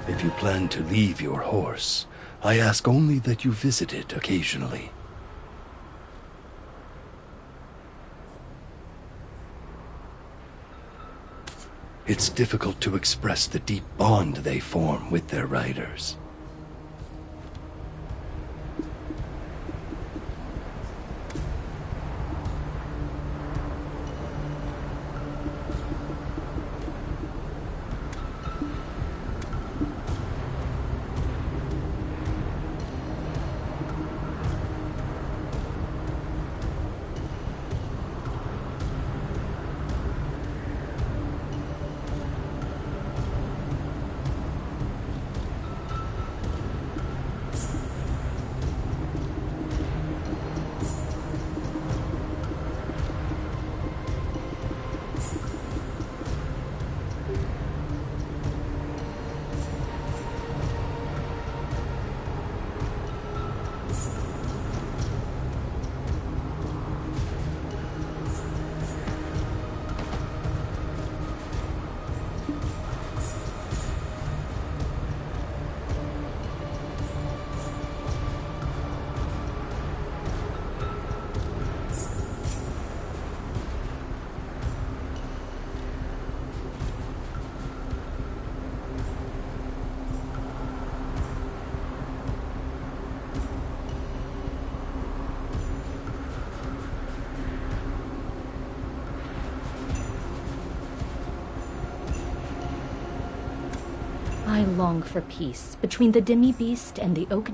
If you plan to leave your horse, I ask only that you visit it occasionally. It's difficult to express the deep bond they form with their riders. I long for peace between the demi-beast and the oak.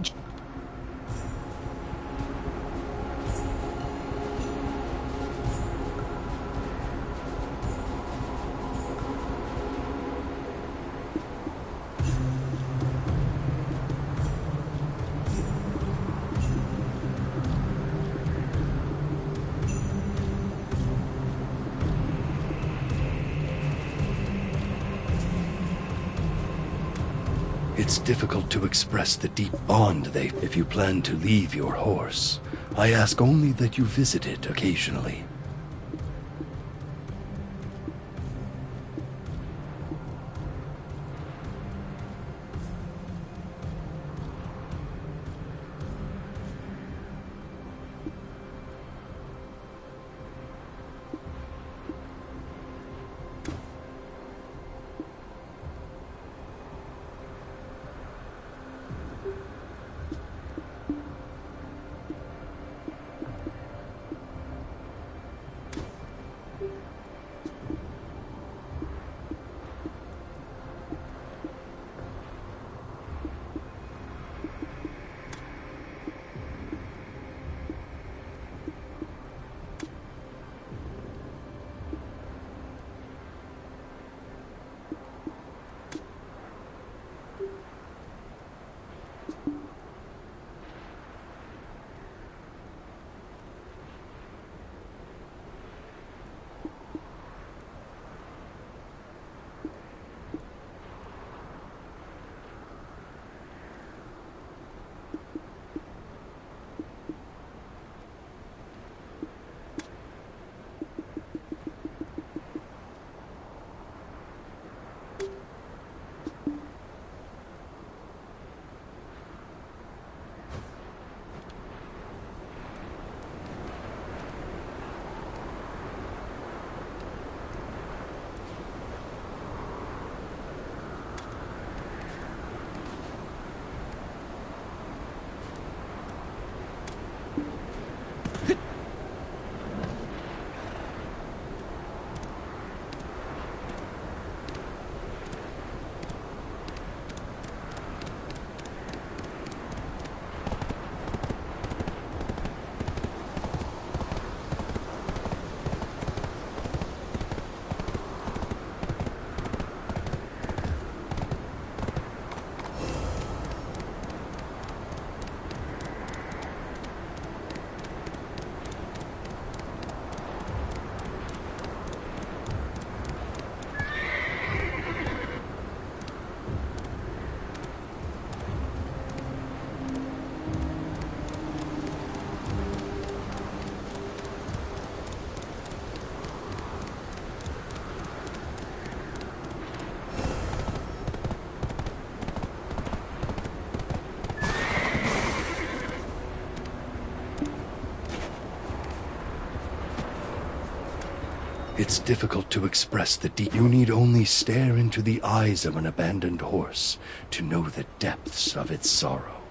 It's difficult to express the deep bond they... If you plan to leave your horse, I ask only that you visit it occasionally. It's difficult to express the deep. You need only stare into the eyes of an abandoned horse to know the depths of its sorrow.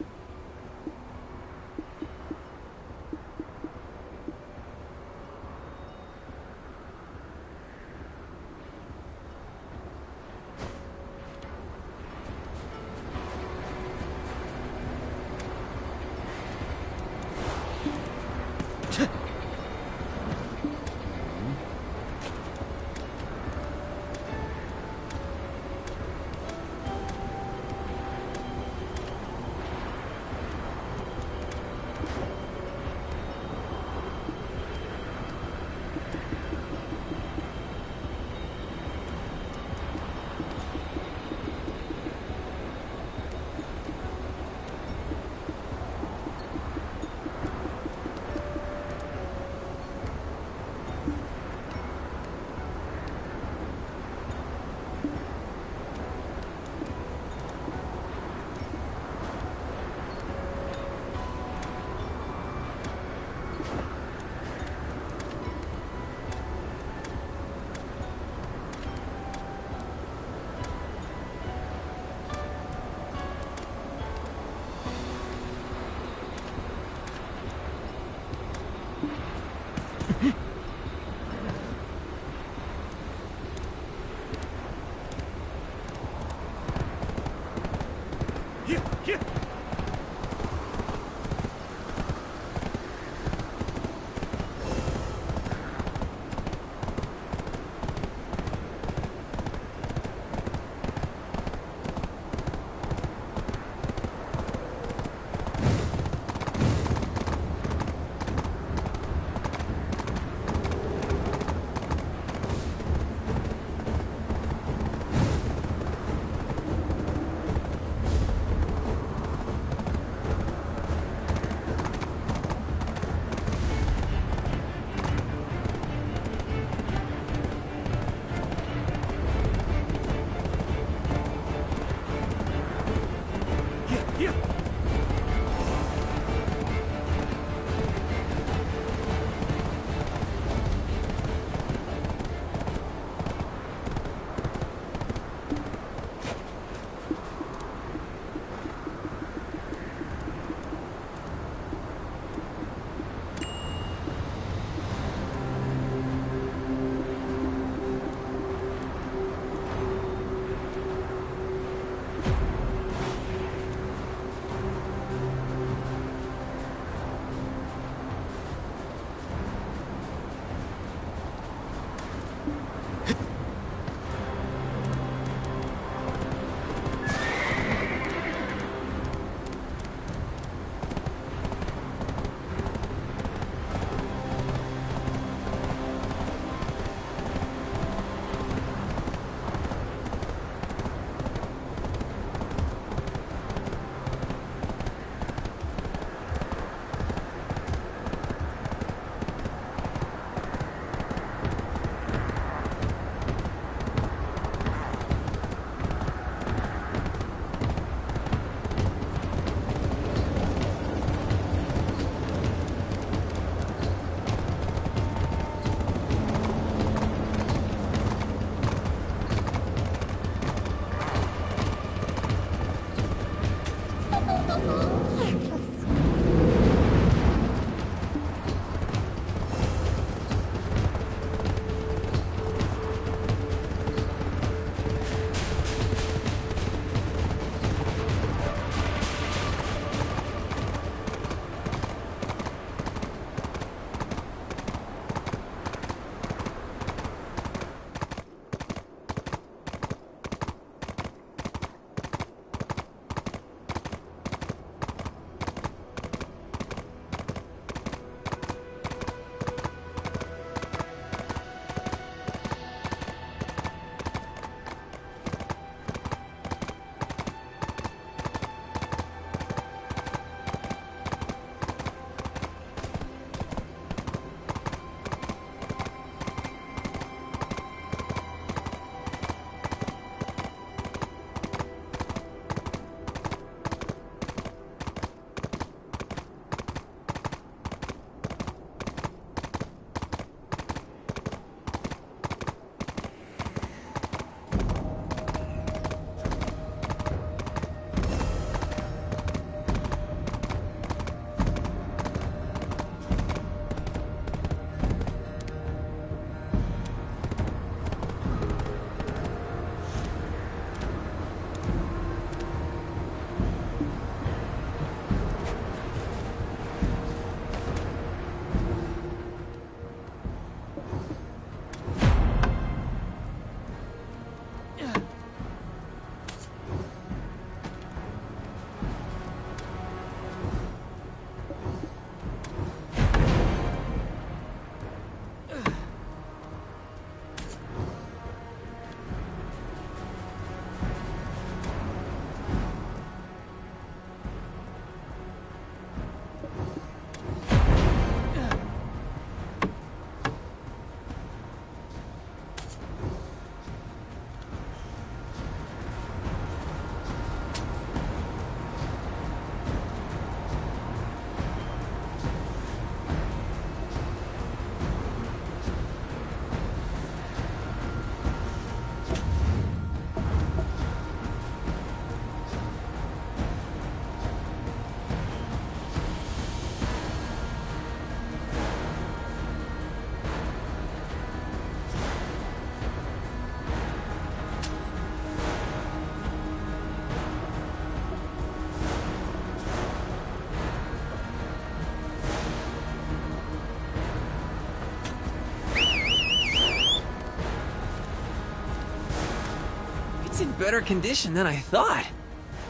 It's in better condition than I thought.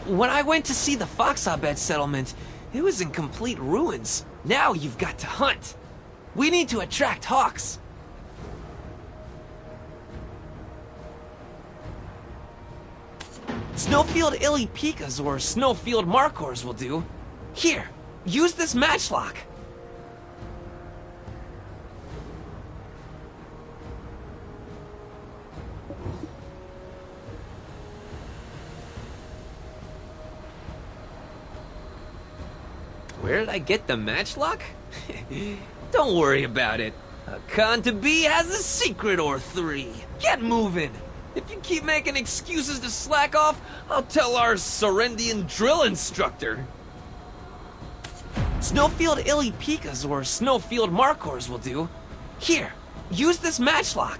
When I went to see the Foxabed settlement, it was in complete ruins. Now you've got to hunt. We need to attract hawks. Snowfield Illypicas or Snowfield Markhors will do. Here, use this matchlock. Where did I get the matchlock? Don't worry about it. A con-to-be has a secret or three. Get moving. If you keep making excuses to slack off, I'll tell our Sorendian drill instructor. Snowfield Illypicas or Snowfield Markhors will do. Here, use this matchlock.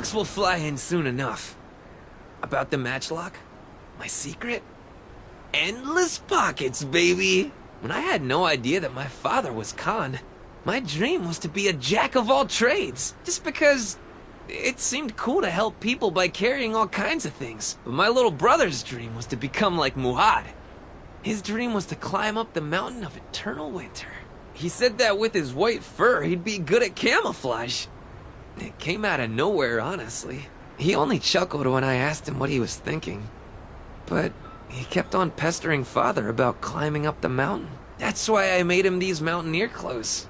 books will fly in soon enough. About the matchlock? My secret? Endless pockets, baby! When I had no idea that my father was Khan, my dream was to be a jack of all trades. Just because it seemed cool to help people by carrying all kinds of things. But my little brother's dream was to become like Muhad. His dream was to climb up the mountain of eternal winter. He said that with his white fur, he'd be good at camouflage. It came out of nowhere, honestly. He only chuckled when I asked him what he was thinking. But he kept on pestering Father about climbing up the mountain. That's why I made him these mountaineer clothes.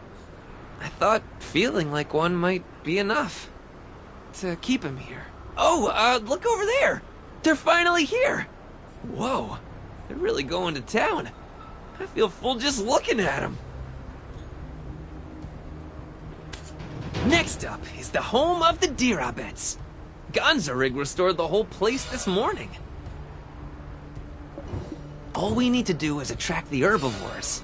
I thought feeling like one might be enough to keep him here. Oh, look over there! They're finally here! Whoa, they're really going to town. I feel full just looking at them. Next up is the home of the Dirabets. Gonzarig restored the whole place this morning. All we need to do is attract the herbivores.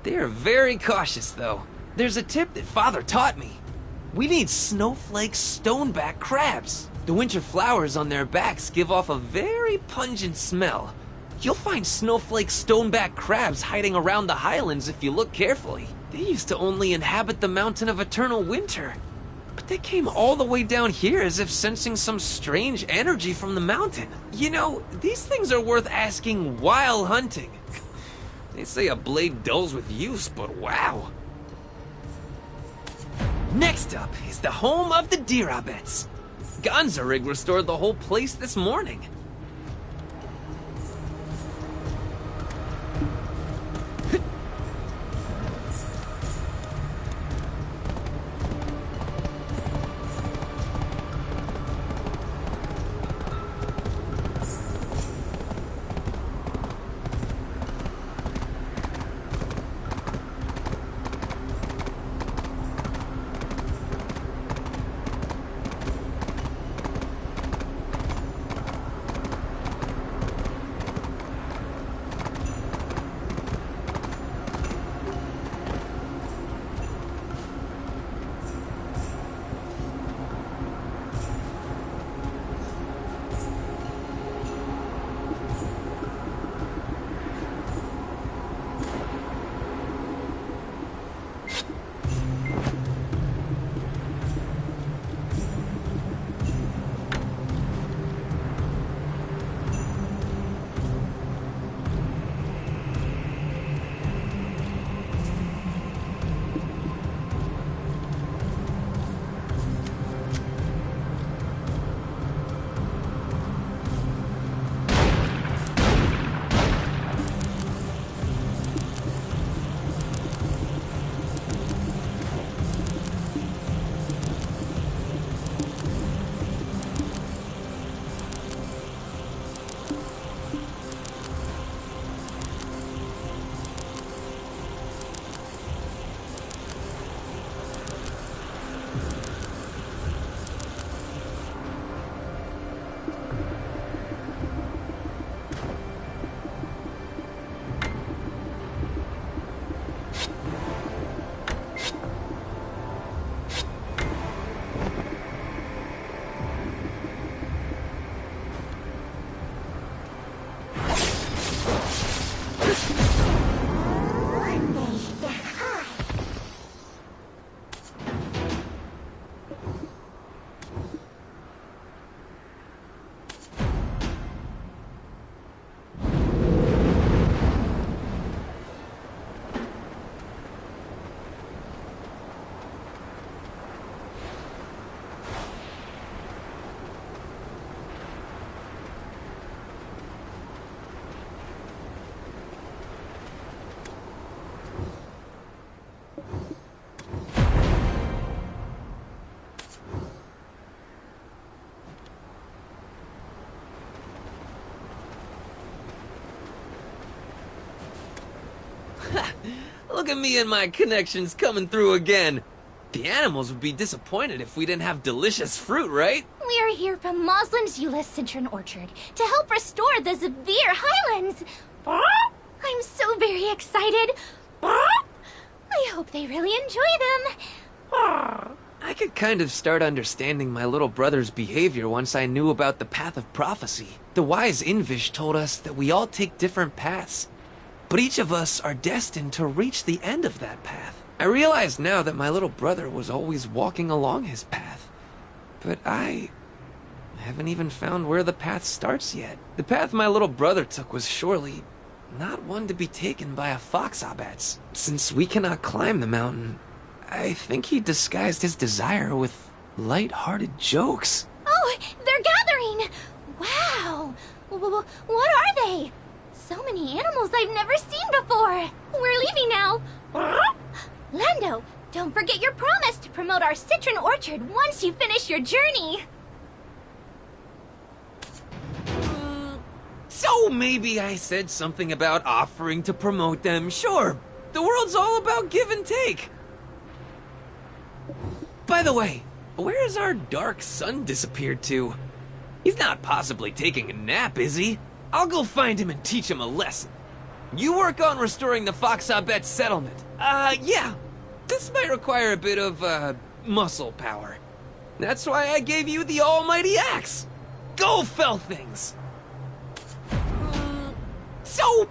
They are very cautious, though. There's a tip that Father taught me. We need snowflake stoneback crabs. The winter flowers on their backs give off a very pungent smell. You'll find snowflake stoneback crabs hiding around the highlands if you look carefully. They used to only inhabit the mountain of eternal winter. But they came all the way down here as if sensing some strange energy from the mountain. You know, these things are worth asking while hunting. They say a blade dulls with use, but wow. Next up is the home of the Dirabets. Gonzarig restored the whole place this morning. Look at me and my connections coming through again. The animals would be disappointed if we didn't have delicious fruit, right? We are here from Moslim's Eula Citron Orchard to help restore the Zavir Highlands. I'm so very excited. I hope they really enjoy them. I I could kind of start understanding my little brother's behavior once I knew about the Path of Prophecy. The wise Invish told us that we all take different paths, but each of us are destined to reach the end of that path. I realize now that my little brother was always walking along his path, but I haven't even found where the path starts yet. The path my little brother took was surely not one to be taken by a Foxabats. Since we cannot climb the mountain, I think he disguised his desire with light-hearted jokes. Oh, they're gathering! Wow! What are they? So many animals I've never seen before! We're leaving now! Lando, don't forget your promise to promote our citron orchard once you finish your journey! So maybe I said something about offering to promote them. Sure, the world's all about give and take. By the way, where has our dark son disappeared to? He's not possibly taking a nap, is he? I'll go find him and teach him a lesson. You work on restoring the Foxabet settlement. Yeah. This might require a bit of, muscle power. That's why I gave you the almighty axe. Go fell things! So...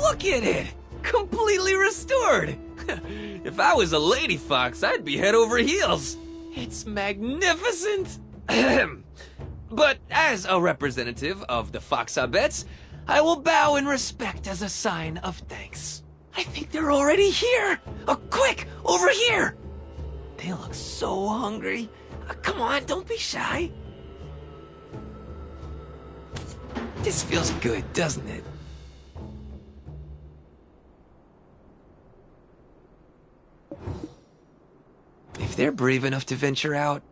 Look at it! Completely restored! If I was a lady fox, I'd be head over heels. It's magnificent! But as a representative of the Foxabettes, I will bow in respect as a sign of thanks. I think they're already here! Quick! Over here! They look so hungry. Come on, don't be shy. This feels good, doesn't it? If they're brave enough to venture out,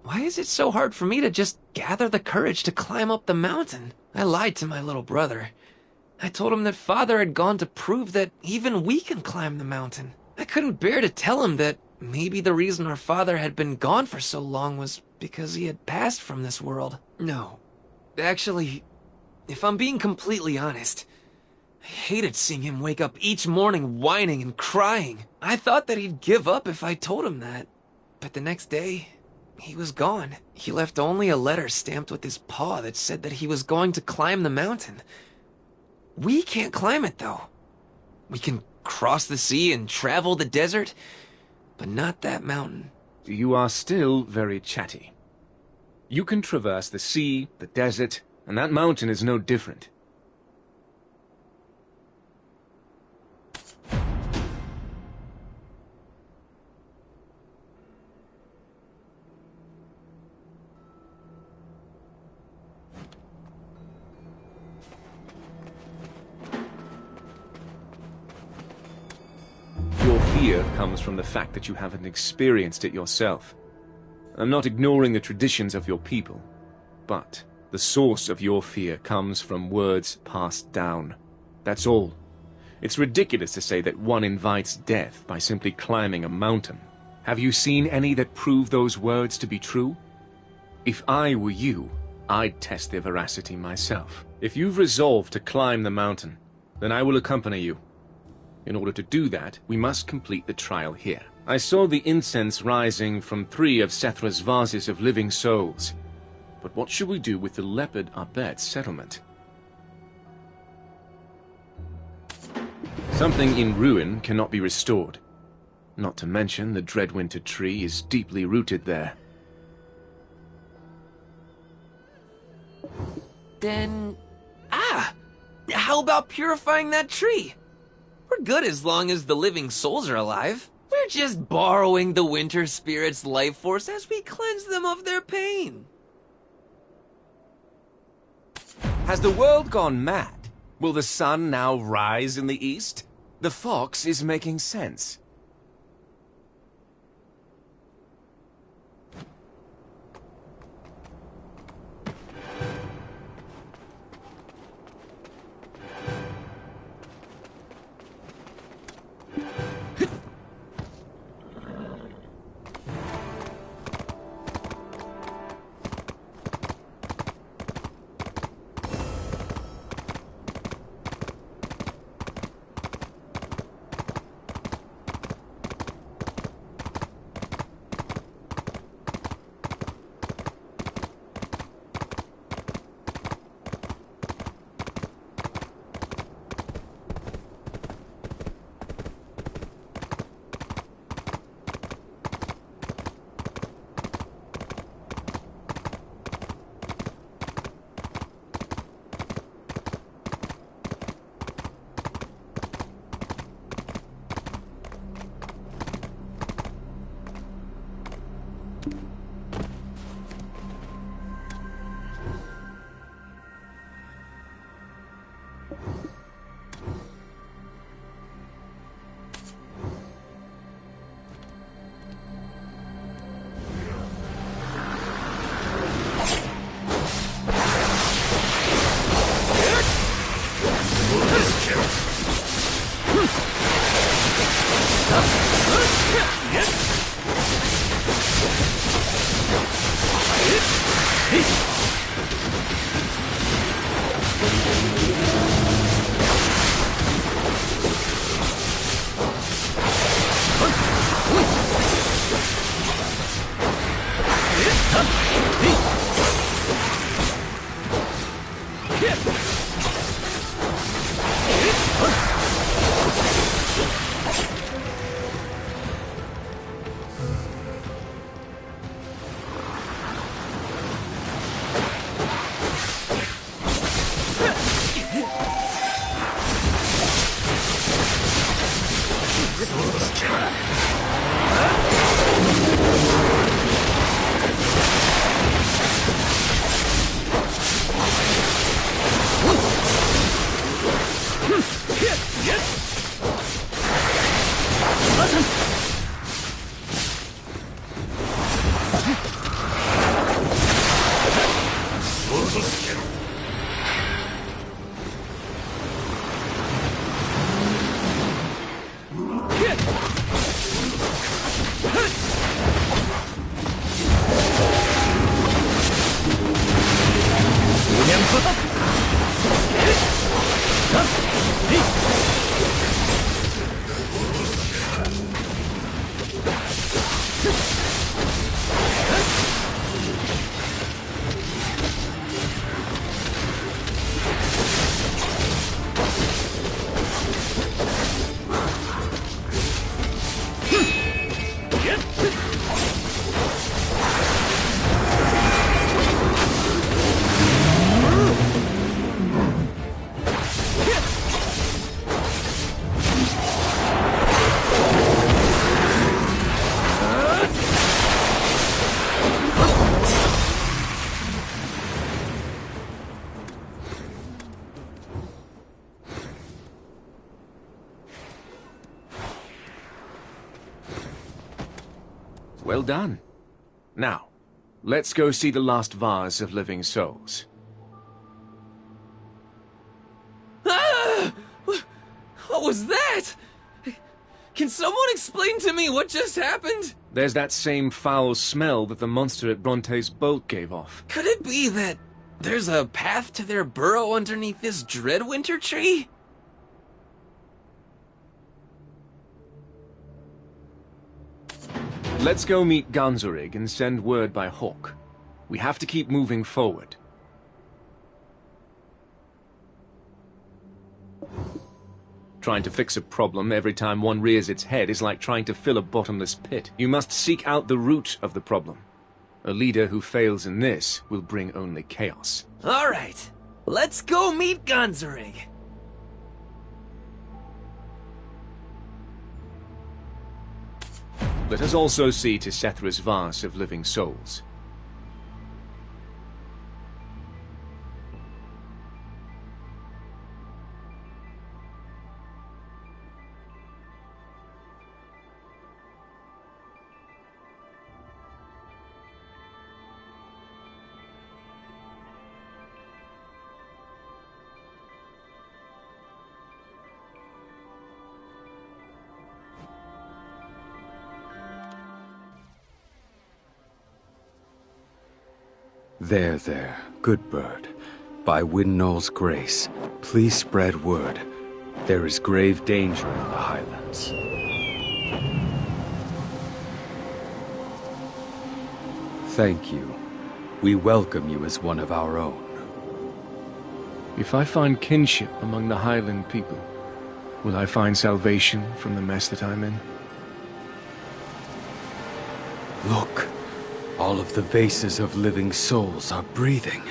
why is it so hard for me to just gather the courage to climb up the mountain? I lied to my little brother. I told him that Father had gone to prove that even we can climb the mountain. I couldn't bear to tell him that maybe the reason our father had been gone for so long was because he had passed from this world. No. Actually, if I'm being completely honest, I hated seeing him wake up each morning whining and crying. I thought that he'd give up if I told him that. But the next day, he was gone. He left only a letter stamped with his paw that said that he was going to climb the mountain. We can't climb it, though. We can cross the sea and travel the desert, but not that mountain. You are still very chatty. You can traverse the sea, the desert, and that mountain is no different. Your fear comes from the fact that you haven't experienced it yourself. I'm not ignoring the traditions of your people, but the source of your fear comes from words passed down. That's all. It's ridiculous to say that one invites death by simply climbing a mountain. Have you seen any that prove those words to be true? If I were you, I'd test their veracity myself. If you've resolved to climb the mountain, then I will accompany you. In order to do that, we must complete the trial here. I saw the incense rising from 3 of Sethra's vases of living souls. But what should we do with the Leopard Abet settlement? Something in ruin cannot be restored. Not to mention the Dreadwinter tree is deeply rooted there. Then... how about purifying that tree? We're good as long as the living souls are alive. We're just borrowing the winter spirit's life force as we cleanse them of their pain. Has the world gone mad? Will the sun now rise in the east? The fox is making sense. Well done. Now, let's go see the last vase of living souls. Ah! What was that? Can someone explain to me what just happened? There's that same foul smell that the monster at Bronte's bolt gave off. Could it be that there's a path to their burrow underneath this Dreadwinter tree? Let's go meet Ganzorig and send word by Hawk. We have to keep moving forward. Trying to fix a problem every time one rears its head is like trying to fill a bottomless pit. You must seek out the root of the problem. A leader who fails in this will bring only chaos. All right, let's go meet Ganzorig. Let us also see to Sethra's vase of living souls. There, good bird. By Windknow's grace, please spread word. There is grave danger in the Highlands. Thank you. We welcome you as one of our own. If I find kinship among the Highland people, will I find salvation from the mess that I'm in? Look, all of the vases of living souls are breathing.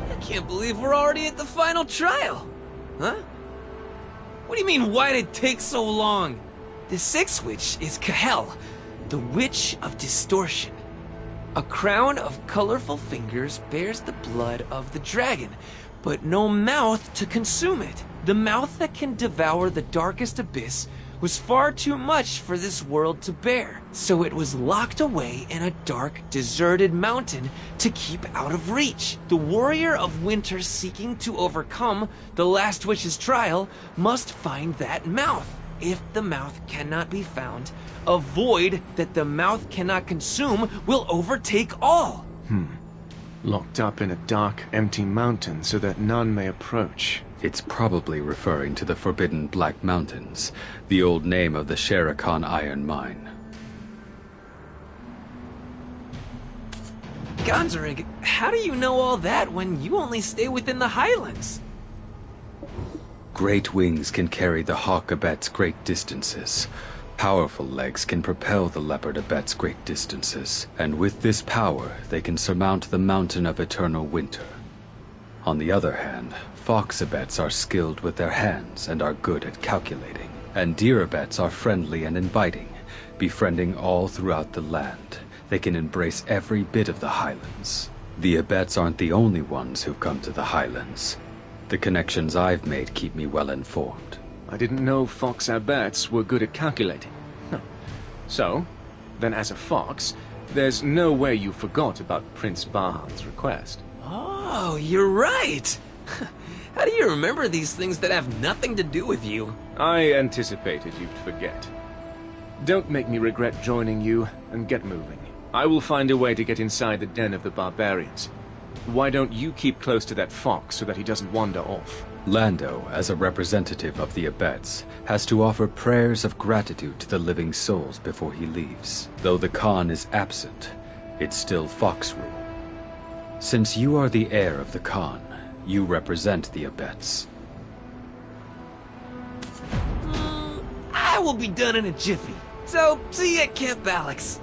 I can't believe we're already at the final trial. Huh? What do you mean, why'd it take so long? The sixth witch is Kahel, the Witch of Distortion. A crown of colorful fingers bears the blood of the dragon, but no mouth to consume it. The mouth that can devour the darkest abyss was far too much for this world to bear, so it was locked away in a dark, deserted mountain to keep out of reach. The warrior of winter seeking to overcome the last witch's trial must find that mouth. If the mouth cannot be found, a void that the mouth cannot consume will overtake all. Locked up in a dark, empty mountain so that none may approach. It's probably referring to the Forbidden Black Mountains, the old name of the Sherakan iron mine. Ganzorig, how do you know all that when you only stay within the Highlands? Great wings can carry the hawk abets great distances. Powerful legs can propel the leopard abets great distances. And with this power, they can surmount the mountain of eternal winter. On the other hand, fox abets are skilled with their hands and are good at calculating. And deer abets are friendly and inviting, befriending all throughout the land. They can embrace every bit of the Highlands. The Abets aren't the only ones who've come to the Highlands. The connections I've made keep me well informed. I didn't know Fox Abets were good at calculating. Huh. So, then as a Fox, there's no way you forgot about Prince Bahan's request. Oh, you're right! How do you remember these things that have nothing to do with you? I anticipated you'd forget. Don't make me regret joining you, and get moving. I will find a way to get inside the den of the barbarians. Why don't you keep close to that fox so that he doesn't wander off? Lando, as a representative of the Abets, has to offer prayers of gratitude to the living souls before he leaves. Though the Khan is absent, it's still Fox rule. Since you are the heir of the Khan, you represent the Abets. I will be done in a jiffy. So, see you at Camp Alex.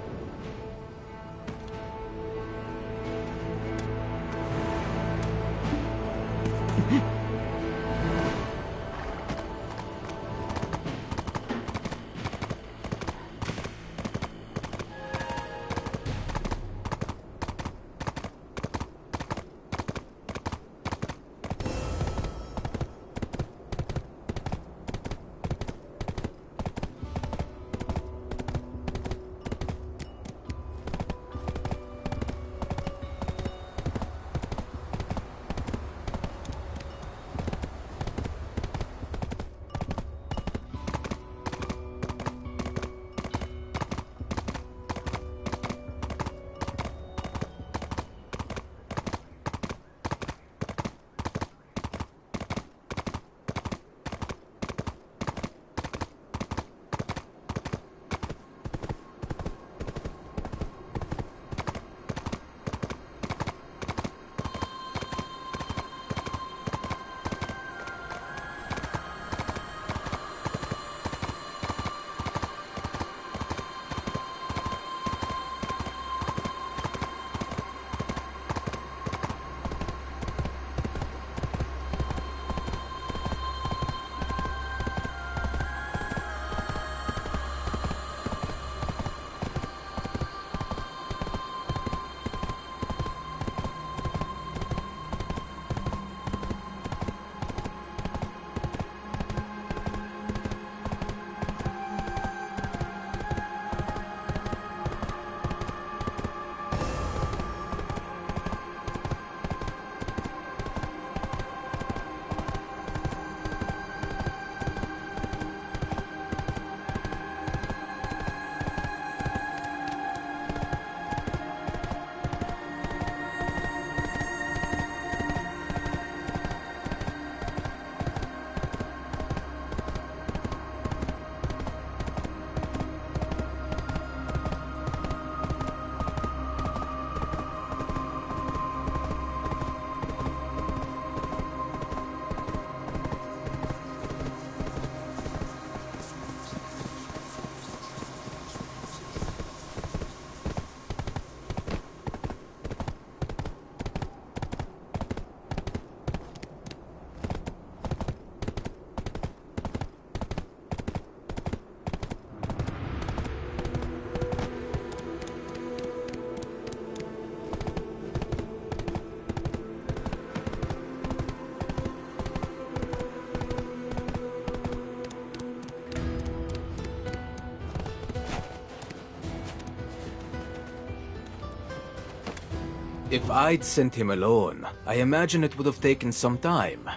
If I'd sent him alone, I imagine it would have taken some time.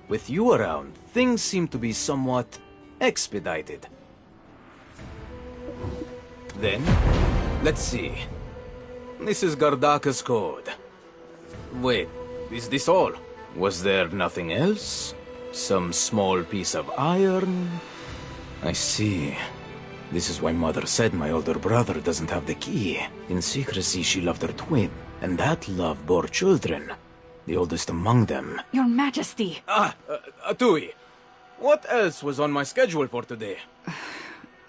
With you around, things seem to be somewhat expedited. Then, let's see. This is Gardaka's code. Wait, is this all? Was there nothing else? Some small piece of iron? I see. This is why Mother said my older brother doesn't have the key. In secrecy, she loved her twin, and that love bore children. The oldest among them. Your Majesty! Atui, what else was on my schedule for today?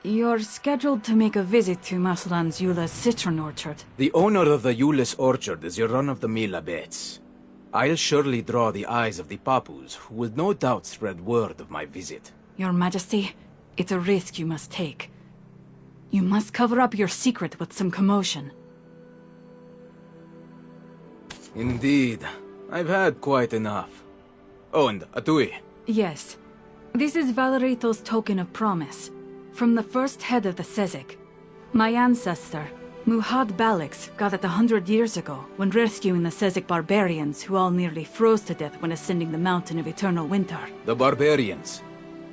You're scheduled to make a visit to Maslan's Eula's citron orchard. The owner of the Eula's orchard is your run-of-the-mill Abets. I'll surely draw the eyes of the Papus, who will no doubt spread word of my visit. Your Majesty, it's a risk you must take. You must cover up your secret with some commotion. Indeed. I've had quite enough. Oh, and Atui. Yes. This is Valerito's token of promise, from the first head of the Sezek. My ancestor, Muhad Balix, got it 100 years ago when rescuing the Sezek barbarians who all nearly froze to death when ascending the Mountain of Eternal Winter. The barbarians.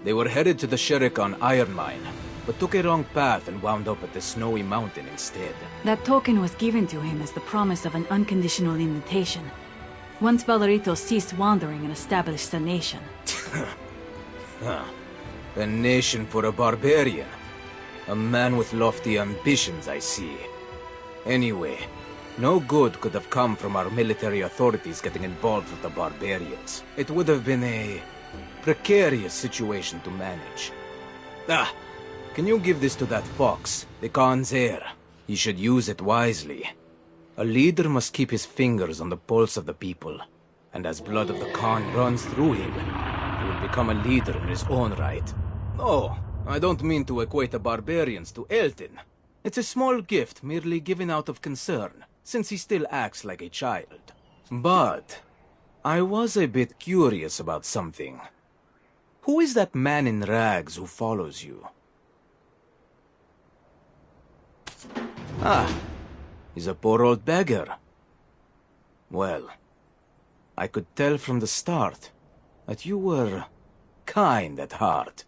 They were headed to the Shuriken iron mine, but took a wrong path and wound up at the Snowy Mountain instead. That token was given to him as the promise of an unconditional invitation. Once Valerito ceased wandering and established a nation. A nation for a barbarian. A man with lofty ambitions, I see. Anyway, no good could have come from our military authorities getting involved with the barbarians. It would have been a precarious situation to manage. Can you give this to that fox, the Khan's heir? He should use it wisely. A leader must keep his fingers on the pulse of the people, and as blood of the Khan runs through him, he will become a leader in his own right. No, I don't mean to equate the barbarians to Elton. It's a small gift merely given out of concern, since he still acts like a child. But I was a bit curious about something. Who is that man in rags who follows you? He's a poor old beggar. Well, I could tell from the start that you were kind at heart.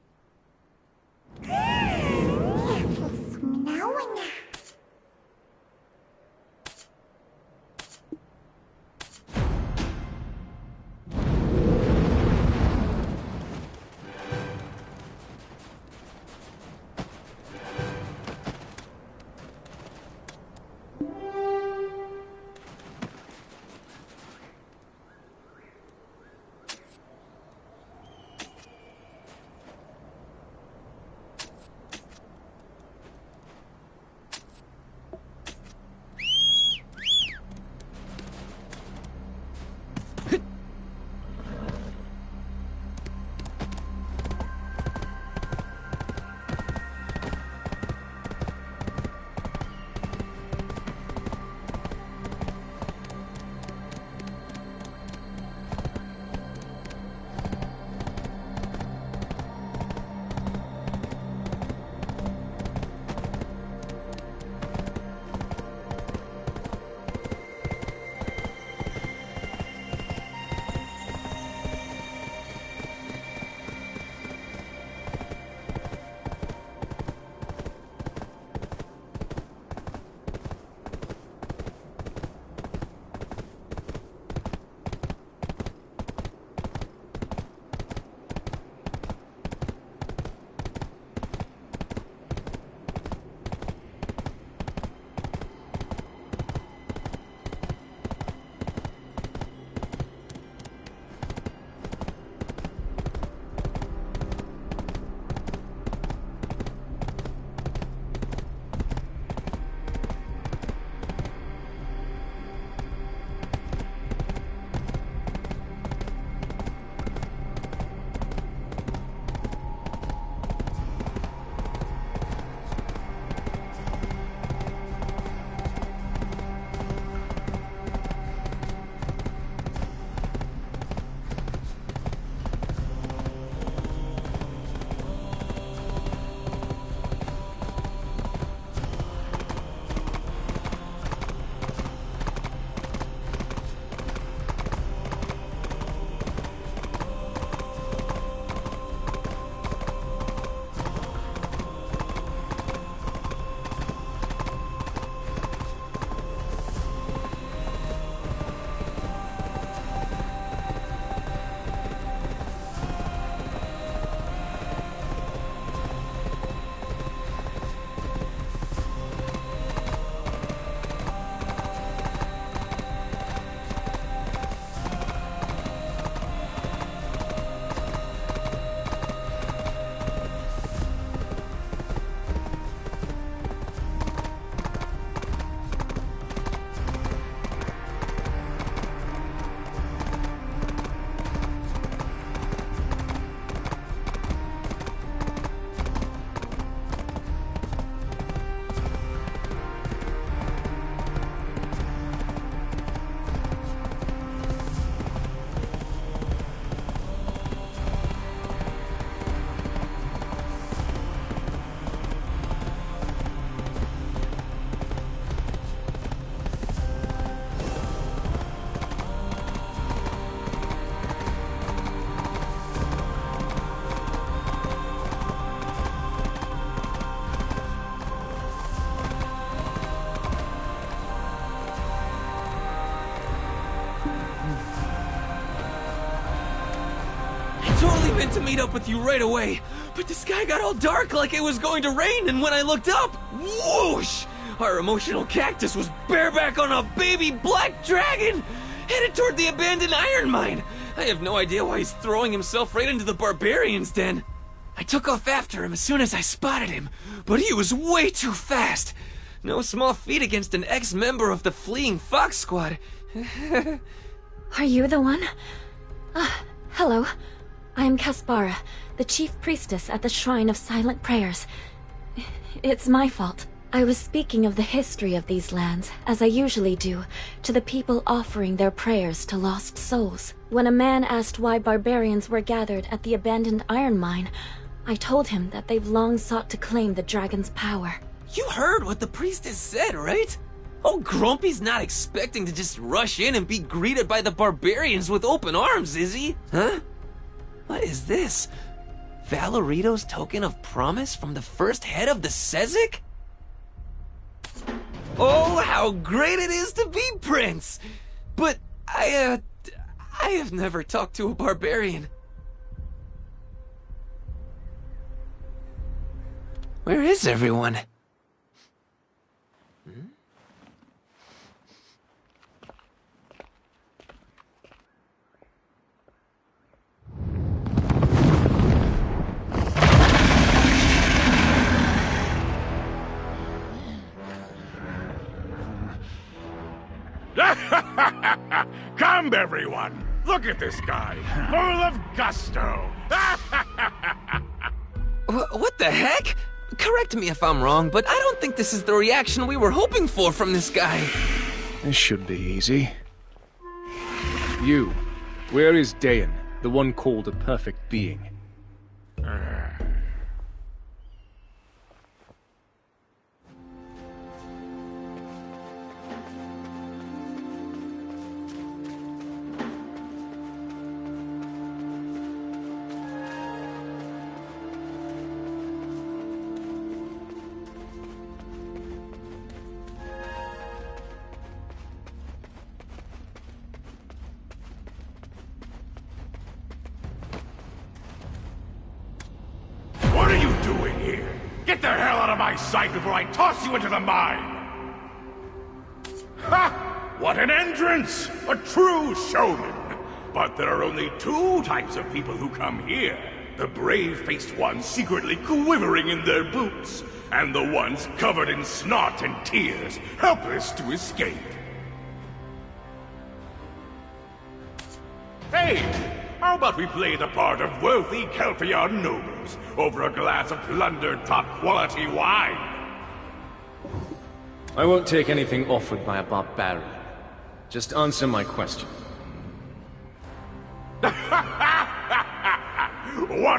wanted to meet up with you right away, but the sky got all dark like it was going to rain, and when I looked up, whoosh! Our emotional cactus was bareback on a baby black dragon, headed toward the abandoned iron mine. I have no idea why he's throwing himself right into the barbarian's den. I took off after him as soon as I spotted him, but he was way too fast. No small feat against an ex-member of the fleeing Fox Squad. Are you the one? Hello. I am Caspara, the chief priestess at the Shrine of Silent Prayers. It's my fault. I was speaking of the history of these lands, as I usually do, to the people offering their prayers to lost souls. When a man asked why barbarians were gathered at the abandoned iron mine, I told him that they've long sought to claim the dragon's power. You heard what the priestess said, right? Oh, Grumpy's not expecting to just rush in and be greeted by the barbarians with open arms, is he? Huh? What is this? Valerito's token of promise from the first head of the Sezek? Oh, how great it is to be Prince! But I have never talked to a barbarian. Where is everyone? Come, everyone! Look at this guy, full of gusto! What the heck? Correct me if I'm wrong, but I don't think this is the reaction we were hoping for from this guy. This should be easy. You, where is Dayan, the one called a perfect being? What are you doing here? Get the hell out of my sight before I toss you into the mine! Ha! What an entrance! A true showman! But there are only two types of people who come here. The brave-faced ones secretly quivering in their boots, and the ones covered in snot and tears, helpless to escape. Hey! How about we play the part of wealthy Kelpion nobles over a glass of plundered top-quality wine? I won't take anything offered by a barbarian. Just answer my question. What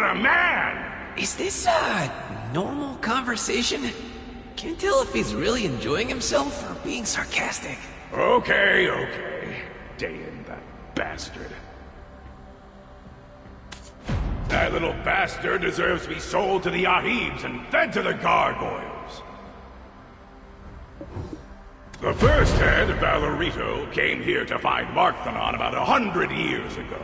a man! Is this a normal conversation? Can't tell if he's really enjoying himself or being sarcastic. Okay. Dayan, that bastard. That little bastard deserves to be sold to the Ahibs and fed to the gargoyles. The first head, Valerito, came here to find Markthanon about 100 years ago,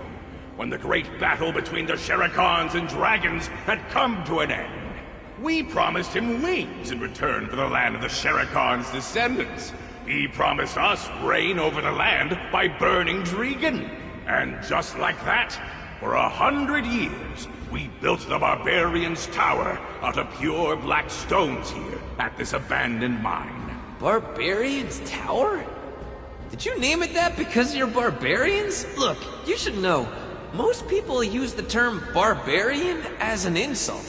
when the great battle between the Sherikans and dragons had come to an end. We promised him wings in return for the land of the Sherikans' descendants. He promised us reign over the land by burning Drigan. And just like that, for 100 years, we built the Barbarian's Tower out of pure black stones here at this abandoned mine. Barbarian's Tower? Did you name it that because you're barbarians? Look, you should know, most people use the term barbarian as an insult.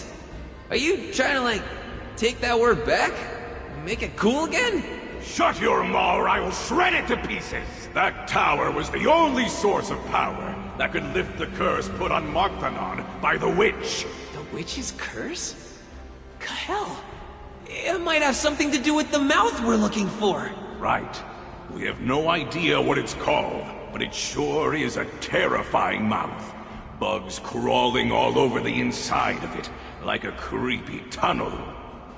Are you trying to, like, take that word back? Make it cool again? Shut your maw or I will shred it to pieces! That tower was the only source of power that could lift the curse put on Markthanon by the witch. The witch's curse? Hell, it might have something to do with the mouth we're looking for. Right. We have no idea what it's called, but it sure is a terrifying mouth. Bugs crawling all over the inside of it, like a creepy tunnel.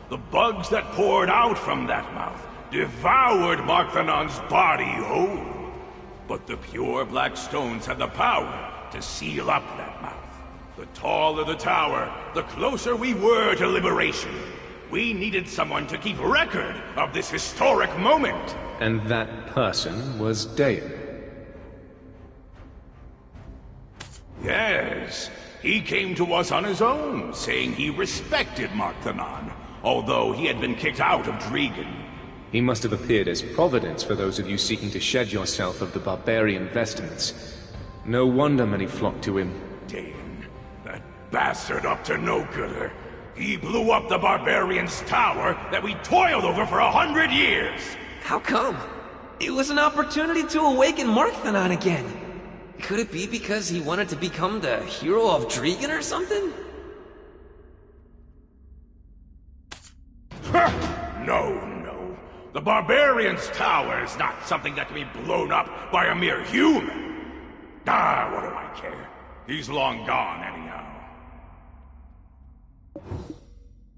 The bugs that poured out from that mouth devoured Markthanon's body whole. But the pure black stones had the power to seal up that mouth. The taller the tower, the closer we were to liberation. We needed someone to keep record of this historic moment. And that person was Dayan. Yes, he came to us on his own, saying he respected Markthanon, although he had been kicked out of Dregan. He must have appeared as providence for those of you seeking to shed yourself of the barbarian vestments. No wonder many flocked to him. Dayan, that bastard up to no gooder. He blew up the barbarian's tower that we toiled over for 100 years! How come? It was an opportunity to awaken Markthanon again. Could it be because he wanted to become the hero of Dregan or something? No. The barbarian's tower is not something that can be blown up by a mere human. What do I care? He's long gone anyhow.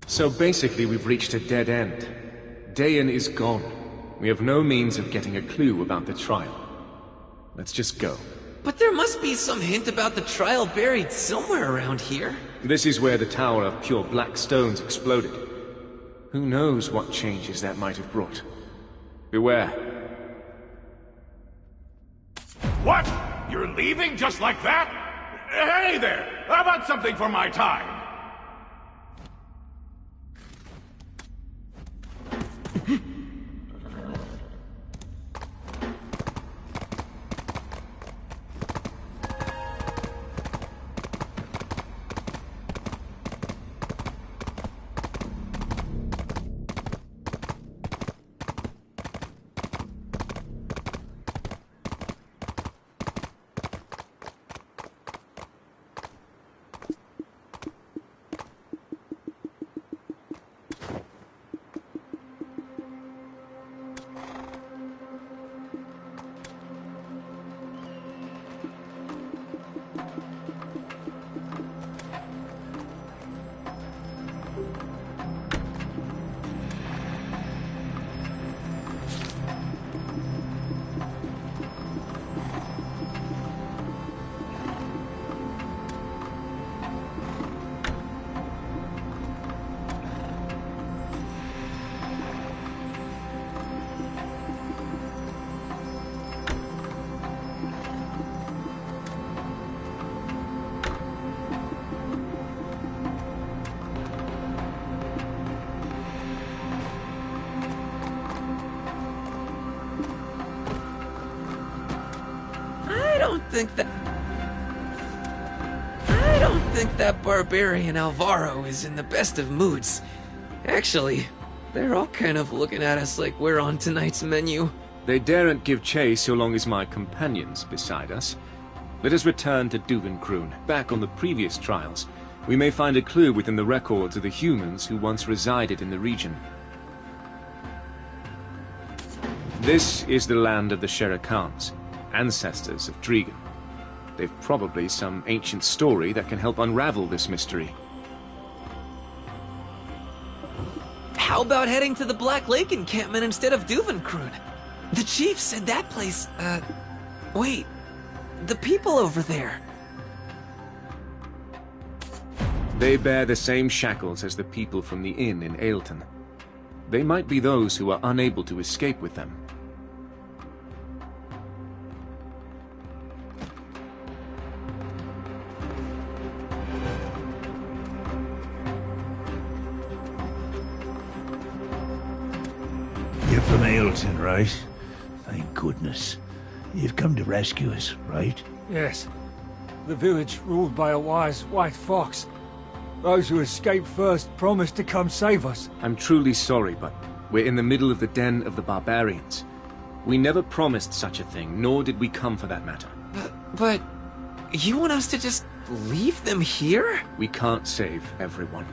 So basically we've reached a dead end. Dayan is gone. We have no means of getting a clue about the trial. Let's just go. But there must be some hint about the trial buried somewhere around here. This is where the tower of pure black stones exploded. Who knows what changes that might have brought. Beware. What? You're leaving just like that? Hey there! How about something for my time? I don't think that barbarian Alvaro is in the best of moods. Actually, they're all kind of looking at us like we're on tonight's menu. They daren't give chase so long as my companion's beside us. Let us return to Duvenkroon. Back on the previous trials, we may find a clue within the records of the humans who once resided in the region. This is the land of the Sherikans, ancestors of Dregan. They've probably some ancient story that can help unravel this mystery. How about heading to the Black Lake encampment instead of Duvenkroon? The chief said that place, wait, the people over there. They bear the same shackles as the people from the inn in Ailton. They might be those who are unable to escape with them. You're from Ailton, right? Thank goodness. You've come to rescue us, right? Yes. The village ruled by a wise white fox. Those who escaped first promised to come save us. I'm truly sorry, but we're in the middle of the den of the barbarians. We never promised such a thing, nor did we come for that matter. But you want us to just leave them here? We can't save everyone.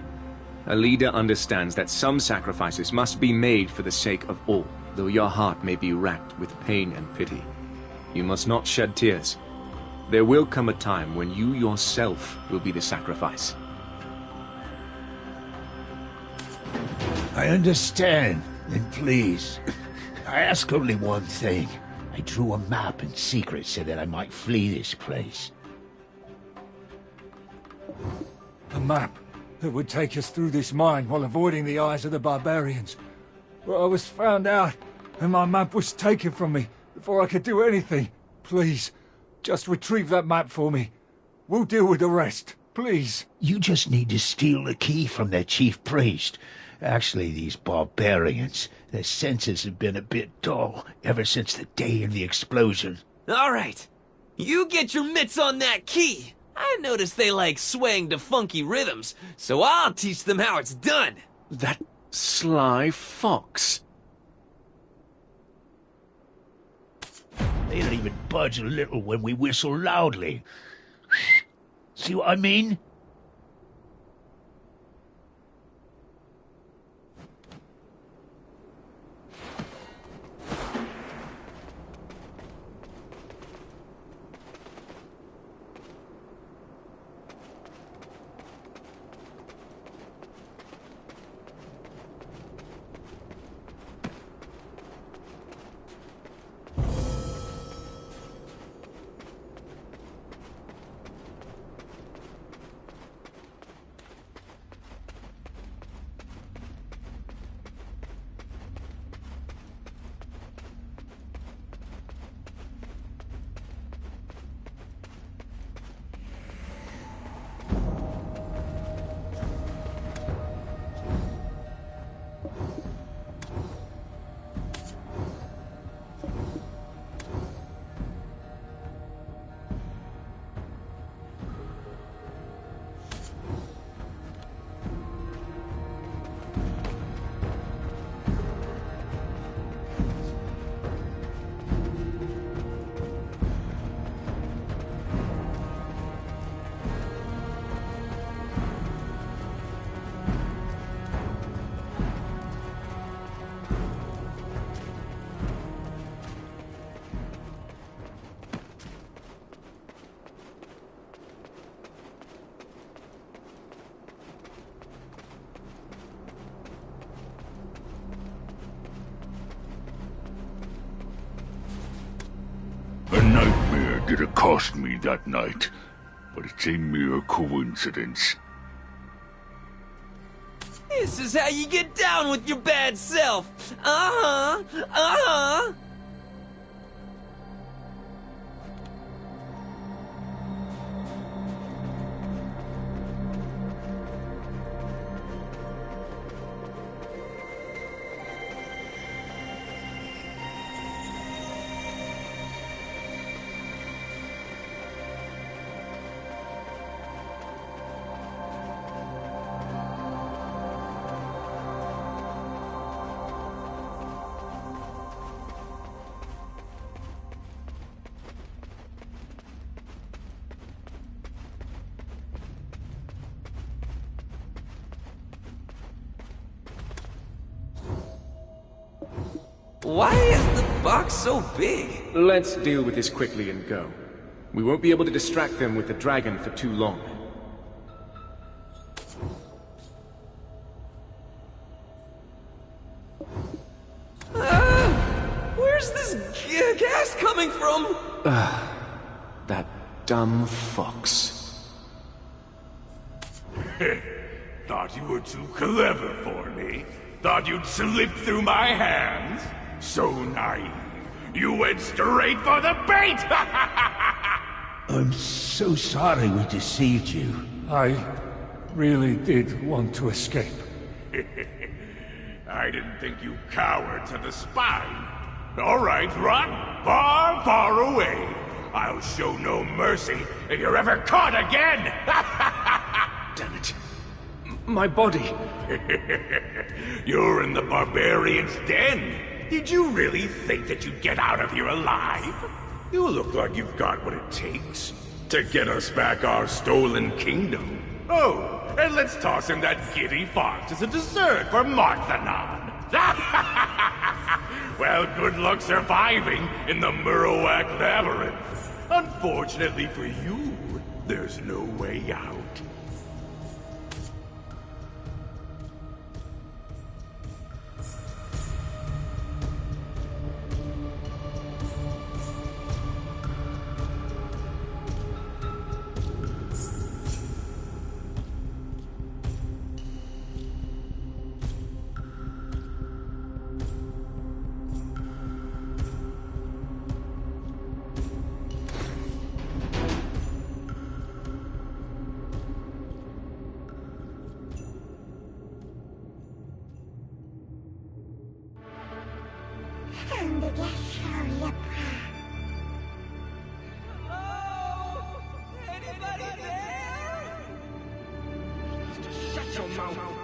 A leader understands that some sacrifices must be made for the sake of all, though your heart may be racked with pain and pity. You must not shed tears. There will come a time when you yourself will be the sacrifice. I understand. Then please, I ask only one thing. I drew a map in secret so that I might flee this place. map that would take us through this mine while avoiding the eyes of the barbarians. But I was found out, and my map was taken from me before I could do anything. Please, just retrieve that map for me. We'll deal with the rest, please. You just need to steal the key from their chief priest. Actually, these barbarians, their senses have been a bit dull ever since the day of the explosion. All right. You get your mitts on that key. I noticed they like swaying to funky rhythms, so I'll teach them how it's done. That sly fox. They don't even budge a little when we whistle loudly. See what I mean? A nightmare did accost me that night, but it's a mere coincidence. This is how you get down with your bad self. Uh-huh. Uh-huh. Why is the box so big? Let's deal with this quickly and go. We won't be able to distract them with the dragon for too long. Where's this gas coming from? That dumb fox. Thought you were too clever for me? Thought you'd slip through my hands? So naive. You went straight for the bait! I'm so sorry we deceived you. I really did want to escape. I didn't think you cowards had the spine. All right, run far, far away. I'll show no mercy if you're ever caught again! Damn it. My body. You're in the barbarian's den. Did you really think that you'd get out of here alive? You look like you've got what it takes to get us back our stolen kingdom. Oh, and let's toss in that giddy fox as a dessert for Marthanon. Well, good luck surviving in the Murowak Labyrinth. Unfortunately for you, there's no way out. Shut your mouth.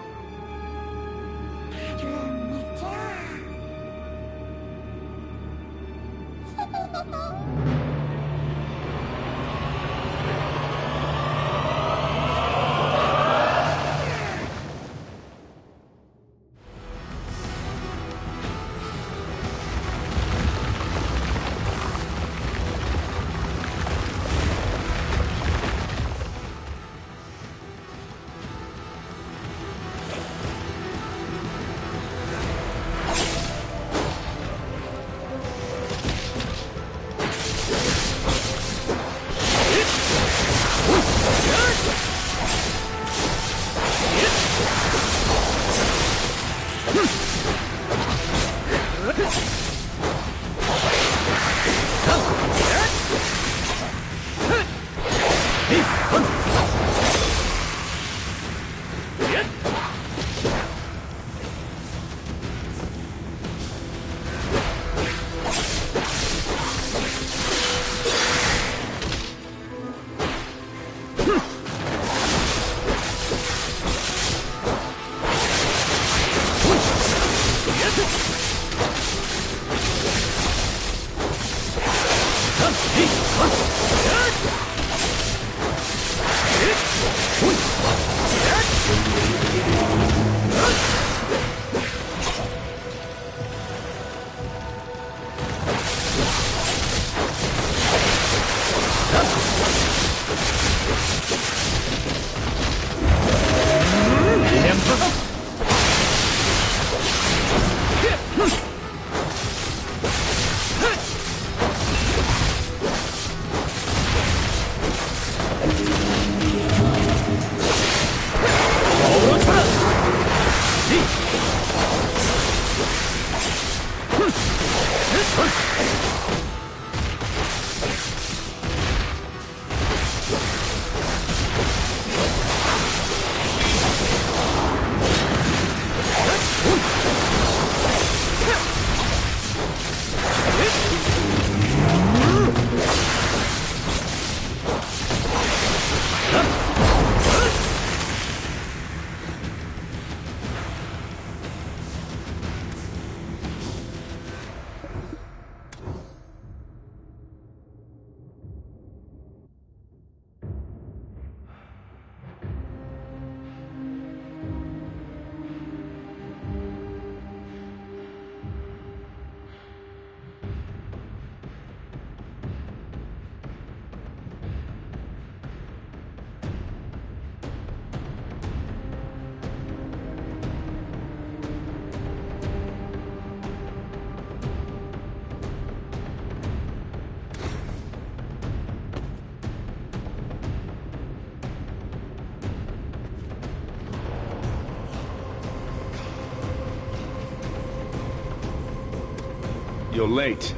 You're late.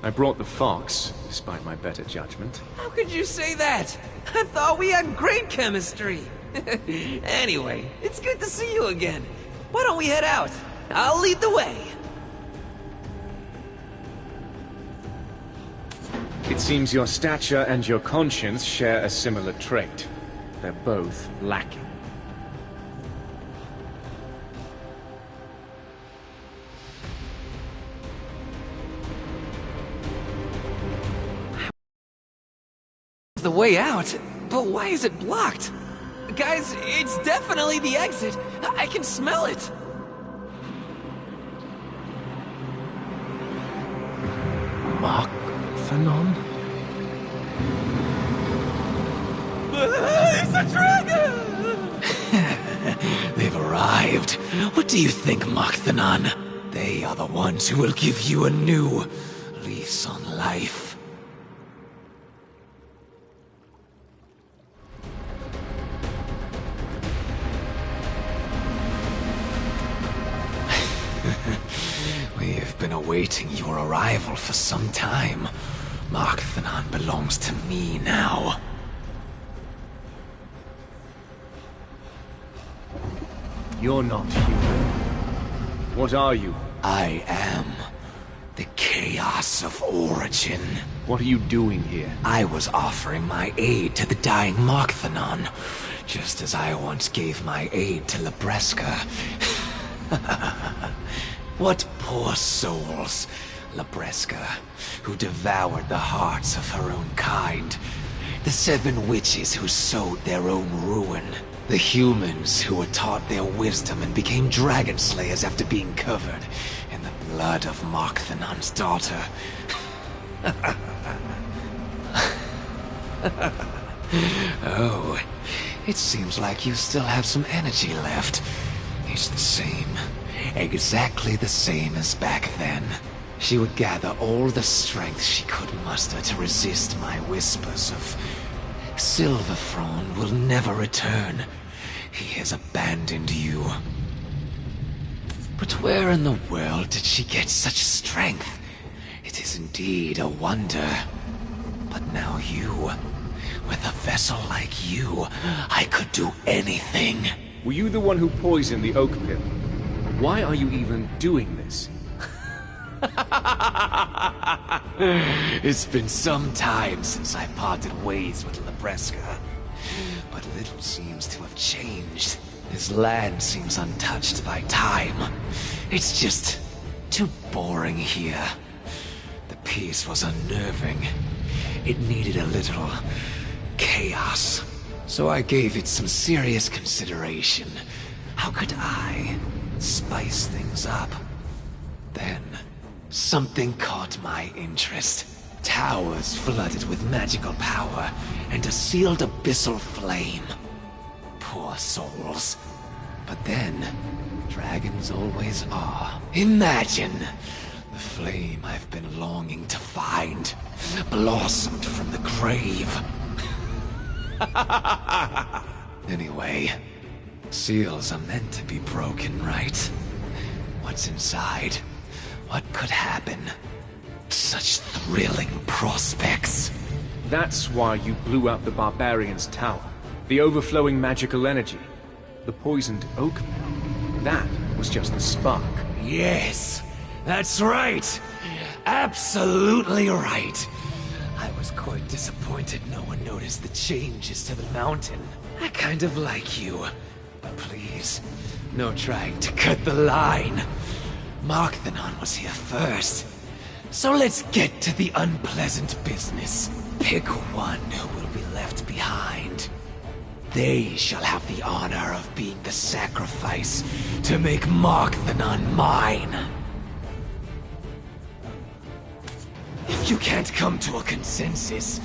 I brought the fox, despite my better judgment. How could you say that? I thought we had great chemistry. Anyway, it's good to see you again. Why don't we head out? I'll lead the way. It seems your stature and your conscience share a similar trait. They're both lacking. The way out? But why is it blocked? Guys, it's definitely the exit. I can smell it. Mark-Thanon? It's a dragon! They've arrived. What do you think, Mark-Thanon? They are the ones who will give you a new lease on life. We've been awaiting your arrival for some time. Mark-Thanon belongs to me now. You're not human. What are you? I am The chaos of origin. What are you doing here? I was offering my aid to the dying Markthanon, just as I once gave my aid to Labreska. What poor souls, Labreska, who devoured the hearts of her own kind. The 7 witches who sowed their own ruin. The humans who were taught their wisdom and became dragon slayers after being covered in the blood of Markthanon's daughter. Oh, it seems like you still have some energy left. It's the same. Exactly the same as back then. She would gather all the strength she could muster to resist my whispers of Silverthrone will never return. He has abandoned you. But where in the world did she get such strength? It is indeed a wonder. But now you, with a vessel like you, I could do anything. Were you the one who poisoned the oak pill? Why are you even doing this? It's been some time since I parted ways with Labreska. But little seems to have changed. This land seems untouched by time. It's just too boring here. The peace was unnerving. It needed a little chaos. So I gave it some serious consideration. How could I spice things up? Then, something caught my interest. Towers flooded with magical power, and a sealed abyssal flame. Poor souls. But then, dragons always are. Imagine! The flame I've been longing to find, blossomed from the grave. Anyway, seals are meant to be broken, right? What's inside? What could happen? Such thrilling prospects. That's why you blew out the Barbarian's tower. The overflowing magical energy. The poisoned oak pill. That was just the spark. Yes, that's right. Absolutely right. I was quite disappointed no one noticed the changes to the mountain. I kind of like you. But please, no trying to cut the line. Markthanon was here first. So let's get to the unpleasant business. Pick one who will be left behind. They shall have the honor of being the sacrifice to make Markthanon mine. If you can't come to a consensus,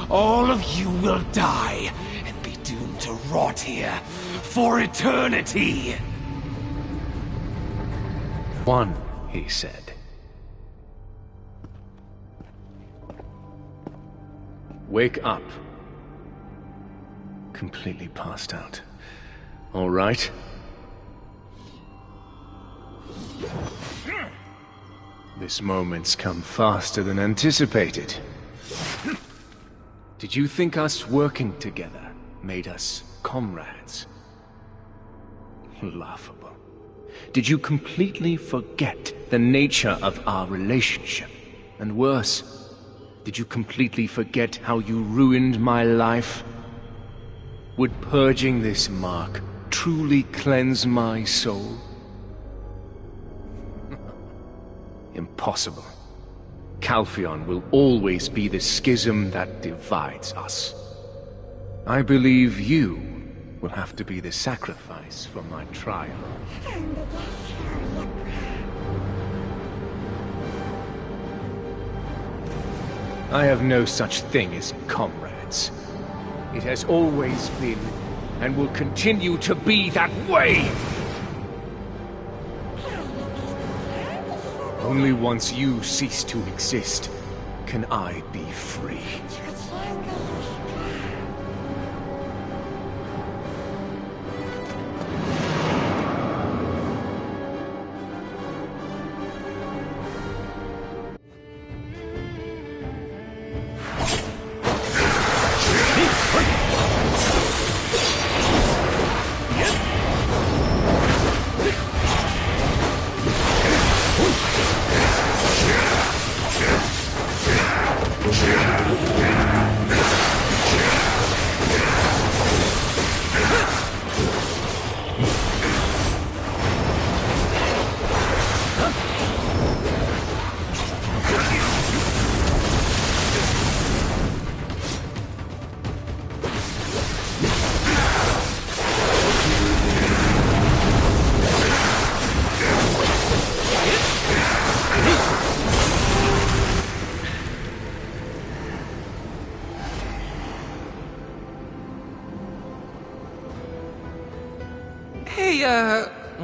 all of you will die and be doomed to rot here for eternity. One, he said. Wake up. Completely passed out. All right. This moment's come faster than anticipated. Did you think us working together made us comrades? Laughable. Did you completely forget the nature of our relationship? And worse, did you completely forget how you ruined my life? Would purging this mark truly cleanse my soul? Impossible. Calpheon will always be the schism that divides us. I believe you will have to be the sacrifice for my trial. I have no such thing as comrades. It has always been, and will continue to be that way! Only once you cease to exist, can I be free.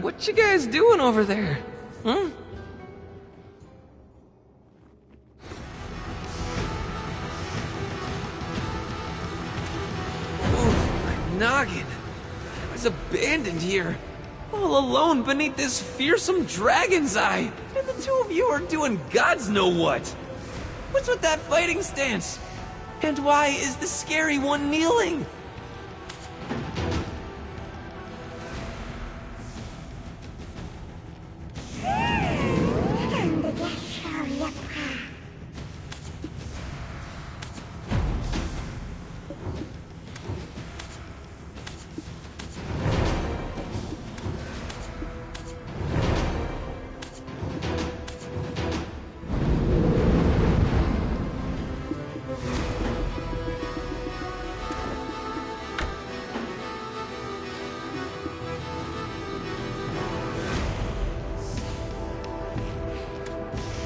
What you guys doing over there? Hmm? Ooh, my noggin. I was abandoned here. All alone beneath this fearsome dragon's eye. And the two of you are doing gods know what. What's with that fighting stance? And why is the scary one kneeling?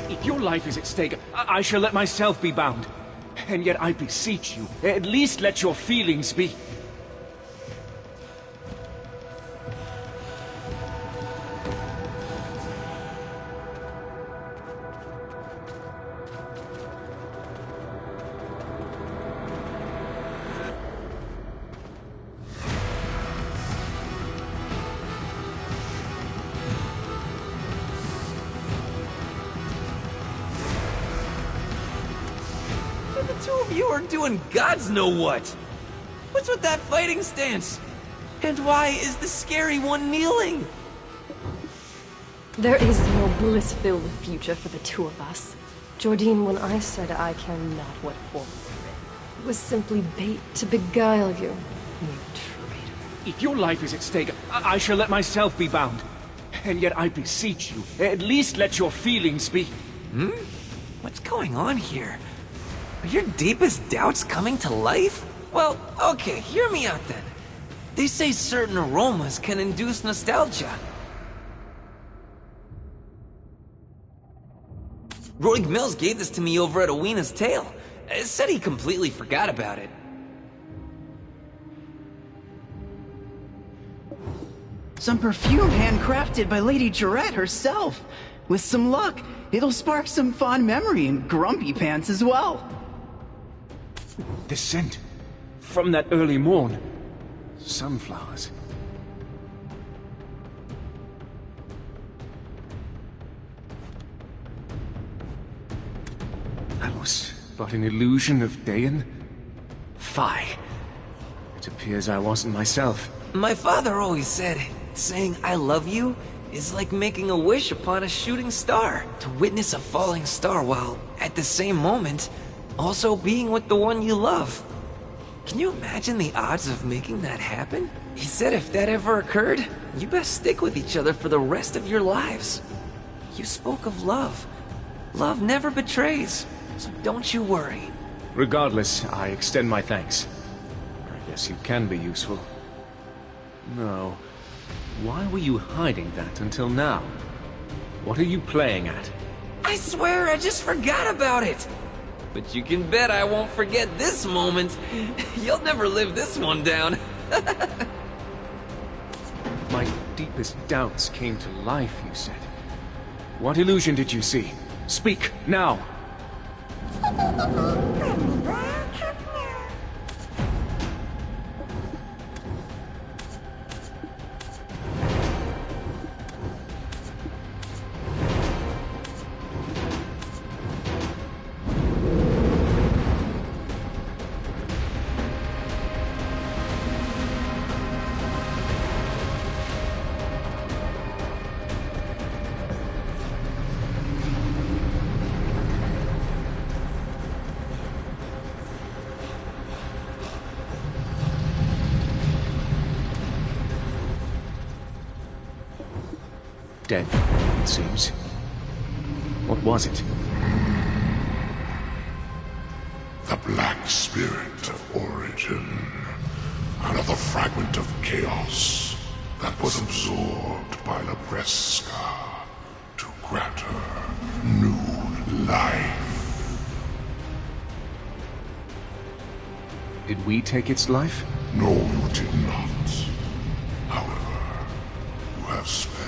If your life is at stake, I shall let myself be bound. And yet I beseech you, at least let your feelings be. The two of you are doing gods know what. What's with that fighting stance? And why is the scary one kneeling? There is no bliss-filled future for the two of us. Jordine, when I said I care not what form we're in, it was simply bait to beguile you, you traitor. If your life is at stake, I shall let myself be bound. And yet I beseech you, at least let your feelings be. Hmm? What's going on here? Are your deepest doubts coming to life? Well, okay, hear me out then. They say certain aromas can induce nostalgia. Roig Mills gave this to me over at Oweena's Tale. It said he completely forgot about it. Some perfume handcrafted by Lady Jarette herself. With some luck, it'll spark some fond memory in Grumpy Pants as well. The scent from that early morn. Sunflowers. That was but an illusion of Dayan? Fie. It appears I wasn't myself. My father always said, saying I love you is like making a wish upon a shooting star. To witness a falling star while, at the same moment, also being with the one you love. Can you imagine the odds of making that happen? He said if that ever occurred, you best stick with each other for the rest of your lives. You spoke of love. Love never betrays, so don't you worry. Regardless, I extend my thanks. I guess you can be useful. No. Why were you hiding that until now? What are you playing at? I swear I just forgot about it. But you can bet I won't forget this moment. You'll never live this one down. My deepest doubts came to life, you said. What illusion did you see? Speak, now! Dead, it seems. What was it? The Black Spirit of Origin. Another fragment of chaos that was absorbed by Labreska to grant her new life. Did we take its life? No, you did not. However, you have spared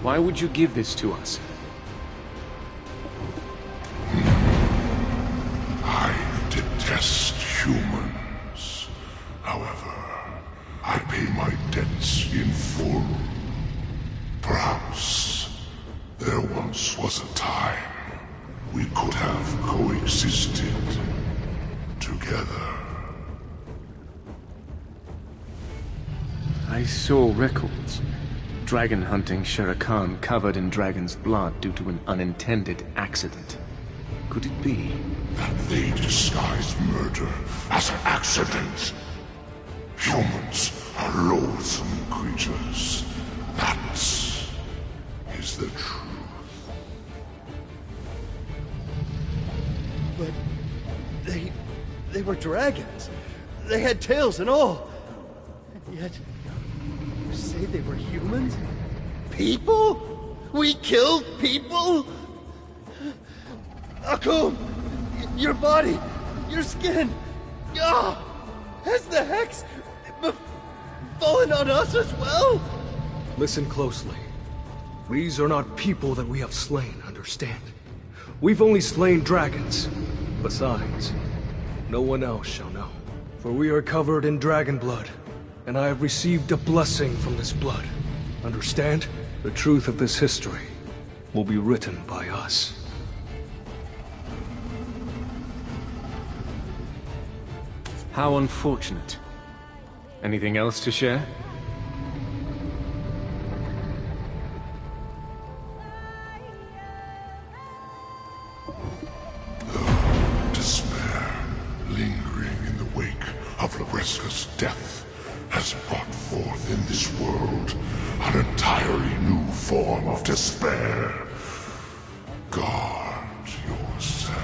Why would you give this to us? I detest humans. However, I pay my debts in full. Perhaps there once was a time we could have coexisted together. I saw records. Dragon hunting Shere Khan covered in dragon's blood due to an unintended accident. Could it be that they disguised murder as an accident? Humans are loathsome creatures. That is the truth. But they were dragons. They had tails and all. And yet, you say they were humans? People? We killed people? Akkum! Your body! Your skin! Ah! Has the Hex fallen on us as well? Listen closely. These are not people that we have slain, understand? We've only slain dragons. Besides, no one else shall know. For we are covered in dragon blood, and I have received a blessing from this blood. Understand? The truth of this history will be written by us. How unfortunate. Anything else to share? Despair, lingering in the wake of Labreska's death, has brought forth in this world an entirely new form of despair. Guard yourself.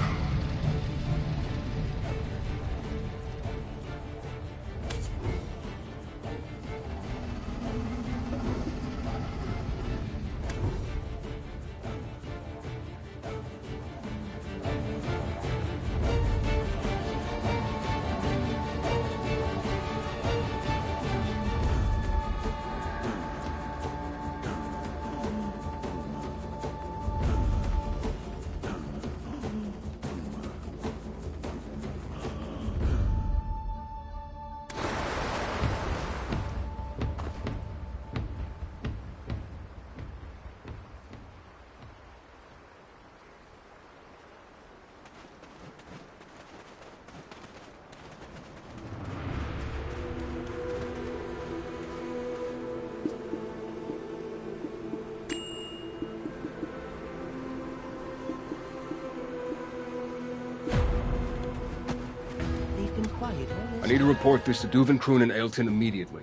I need to report this to Duvenkroon and Ailton immediately.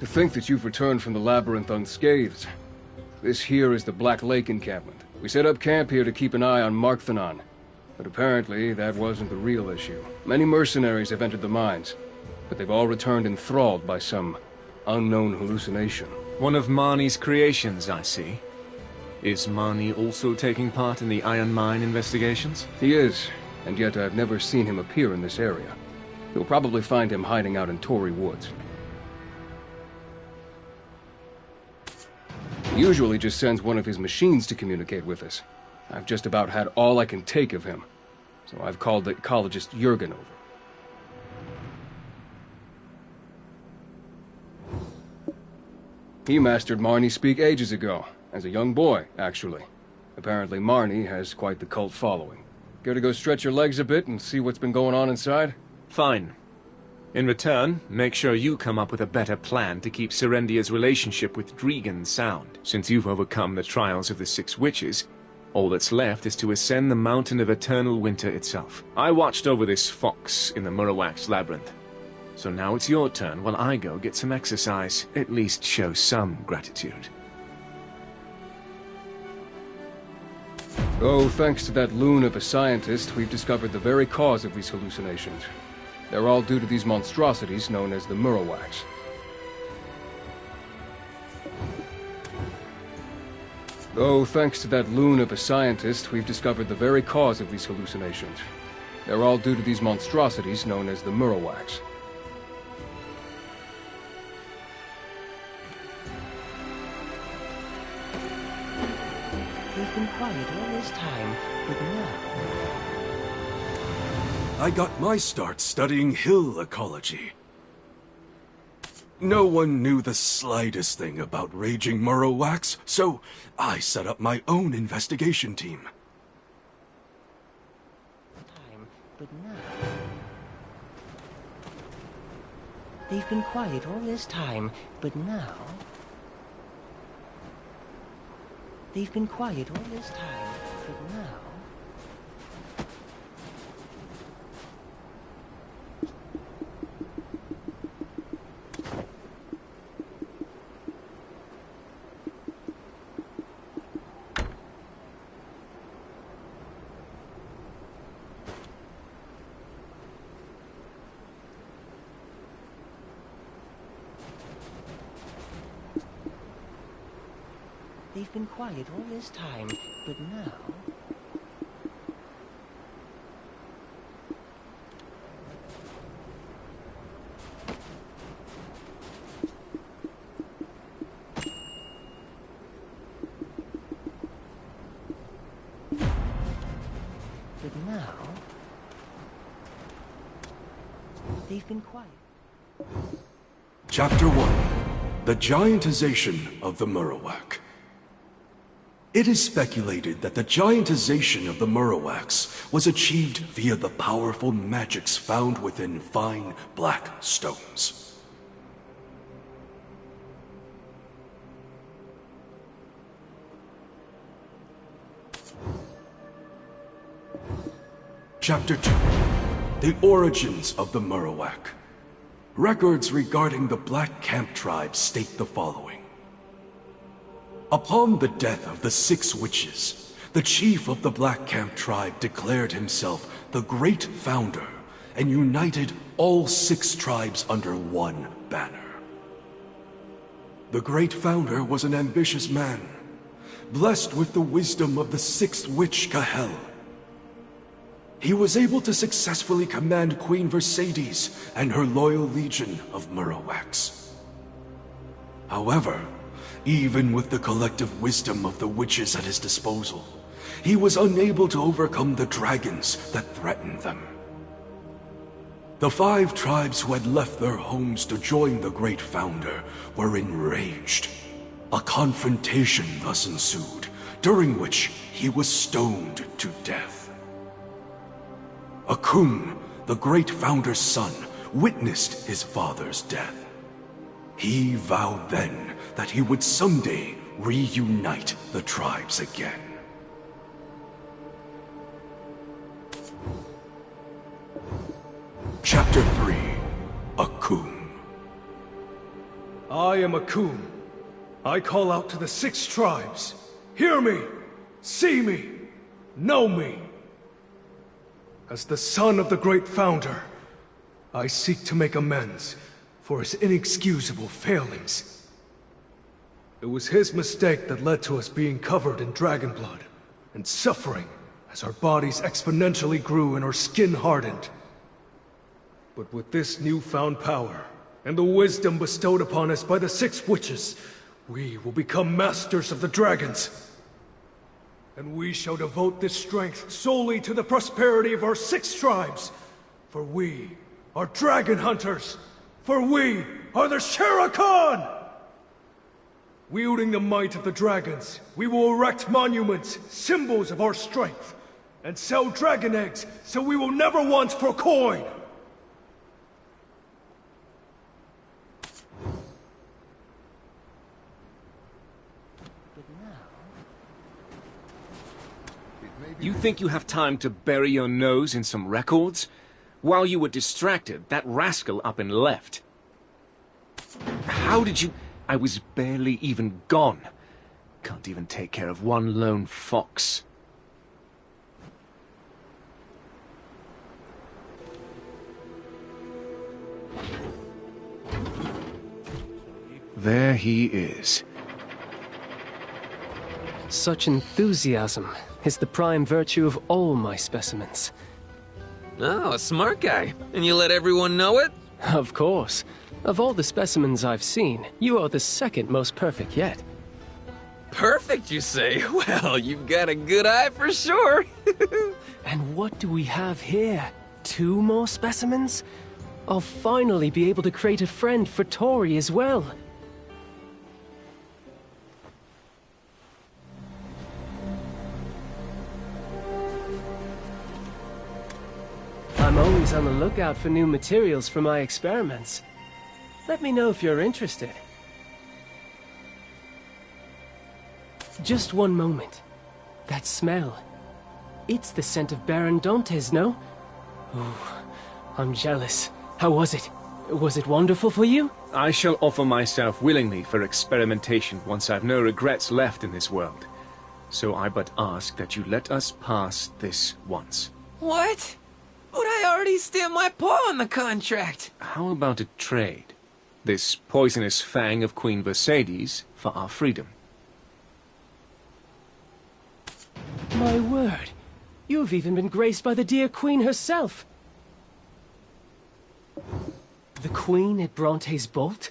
To think that you've returned from the labyrinth unscathed. This here is the Black Lake encampment. We set up camp here to keep an eye on Markthanon. But apparently, that wasn't the real issue. Many mercenaries have entered the mines, but they've all returned enthralled by some unknown hallucination. One of Marnie's creations, I see. Is Marnie also taking part in the Iron Mine investigations? He is, and yet I've never seen him appear in this area. You'll probably find him hiding out in Tory Woods. He usually just sends one of his machines to communicate with us. I've just about had all I can take of him, so I've called the ecologist Jurgen over. He mastered Marnie speak ages ago. As a young boy, actually. Apparently Marnie has quite the cult following. Care to go stretch your legs a bit and see what's been going on inside? Fine. In return, make sure you come up with a better plan to keep Serendia's relationship with Dregan sound. Since you've overcome the trials of the Six Witches, all that's left is to ascend the Mountain of Eternal Winter itself. I watched over this fox in the Murawax Labyrinth. So now it's your turn while I go get some exercise. At least show some gratitude. Oh, thanks to that loon of a scientist, we've discovered the very cause of these hallucinations. They're all due to these monstrosities known as the Murawax. Oh, thanks to that loon of a scientist, we've discovered the very cause of these hallucinations. They're all due to these monstrosities known as the Murawax. They've been quiet all this time, but now... I got my start studying hill ecology. No one knew the slightest thing about raging Murrowax, so I set up my own investigation team. But now... They've been quiet all this time, but now... They've been quiet all this time, but now... They've been quiet all this time, but now... But now... They've been quiet. Chapter 1. The Giantization of the Murrowak. It is speculated that the giantization of the Murrowax was achieved via the powerful magics found within fine black stones. Chapter 2. The Origins of the Murrowak. Records regarding the Black Camp tribe state the following. Upon the death of the 6 witches, the chief of the Black Camp tribe declared himself the Great Founder and united all 6 tribes under one banner. The Great Founder was an ambitious man, blessed with the wisdom of the 6th witch Cahel. He was able to successfully command Queen Vercedes and her loyal legion of Murrowax. However, even with the collective wisdom of the witches at his disposal, he was unable to overcome the dragons that threatened them. The 5 tribes who had left their homes to join the Great Founder were enraged. A confrontation thus ensued, during which he was stoned to death. Akum, the Great Founder's son, witnessed his father's death. He vowed then that he would someday reunite the tribes again. Chapter 3. Akum. I am Akum. I call out to the 6 tribes. Hear me, see me, know me. As the son of the Great Founder, I seek to make amends for his inexcusable failings. It was his mistake that led to us being covered in dragon blood and suffering as our bodies exponentially grew and our skin hardened. But with this newfound power and the wisdom bestowed upon us by the 6 witches, we will become masters of the dragons. And we shall devote this strength solely to the prosperity of our 6 tribes. For we are dragon hunters. For we are the Sherakan! Wielding the might of the dragons, we will erect monuments, symbols of our strength, and sell dragon eggs so we will never want for coin! You think you have time to bury your nose in some records? While you were distracted, that rascal up and left. How did you... I was barely even gone. Can't even take care of one lone fox. There he is. Such enthusiasm is the prime virtue of all my specimens. Oh, a smart guy. And you let everyone know it? Of course. Of all the specimens I've seen, you are the second most perfect yet. Perfect, you say? Well, you've got a good eye for sure. And what do we have here? 2 more specimens? I'll finally be able to create a friend for Tori as well. I'm always on the lookout for new materials for my experiments. Let me know if you're interested. Just one moment. That smell. It's the scent of Baron Dantes, no? Oh, I'm jealous. How was it? Was it wonderful for you? I shall offer myself willingly for experimentation once I've no regrets left in this world. So I but ask that you let us pass this once. What? But I already stamped my paw on the contract. How about a trade? This poisonous fang of Queen Mercedes for our freedom. My word. You've even been graced by the dear Queen herself. The Queen at Bronte's Bolt?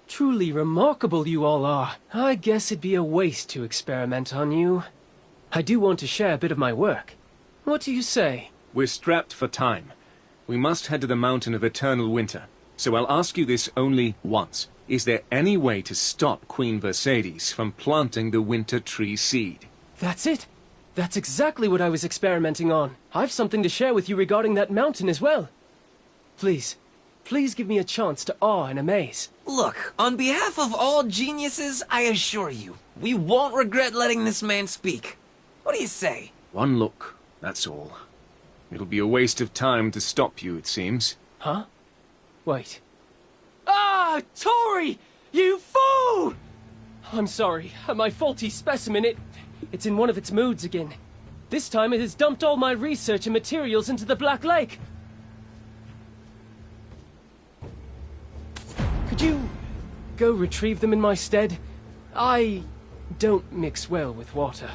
Truly remarkable you all are. I guess it'd be a waste to experiment on you. I do want to share a bit of my work. What do you say? We're strapped for time. We must head to the Mountain of Eternal Winter. So I'll ask you this only once. Is there any way to stop Queen Mercedes from planting the Winter Tree seed? That's it. That's exactly what I was experimenting on. I've something to share with you regarding that mountain as well. Please, please give me a chance to awe and amaze. Look, on behalf of all geniuses, I assure you, we won't regret letting this man speak. What do you say? One look, that's all. It'll be a waste of time to stop you, it seems. Huh? Wait. Ah, Tori! You fool! I'm sorry. My faulty specimen, it's in one of its moods again. This time it has dumped all my research and materials into the Black Lake. Could you go retrieve them in my stead? I don't mix well with water.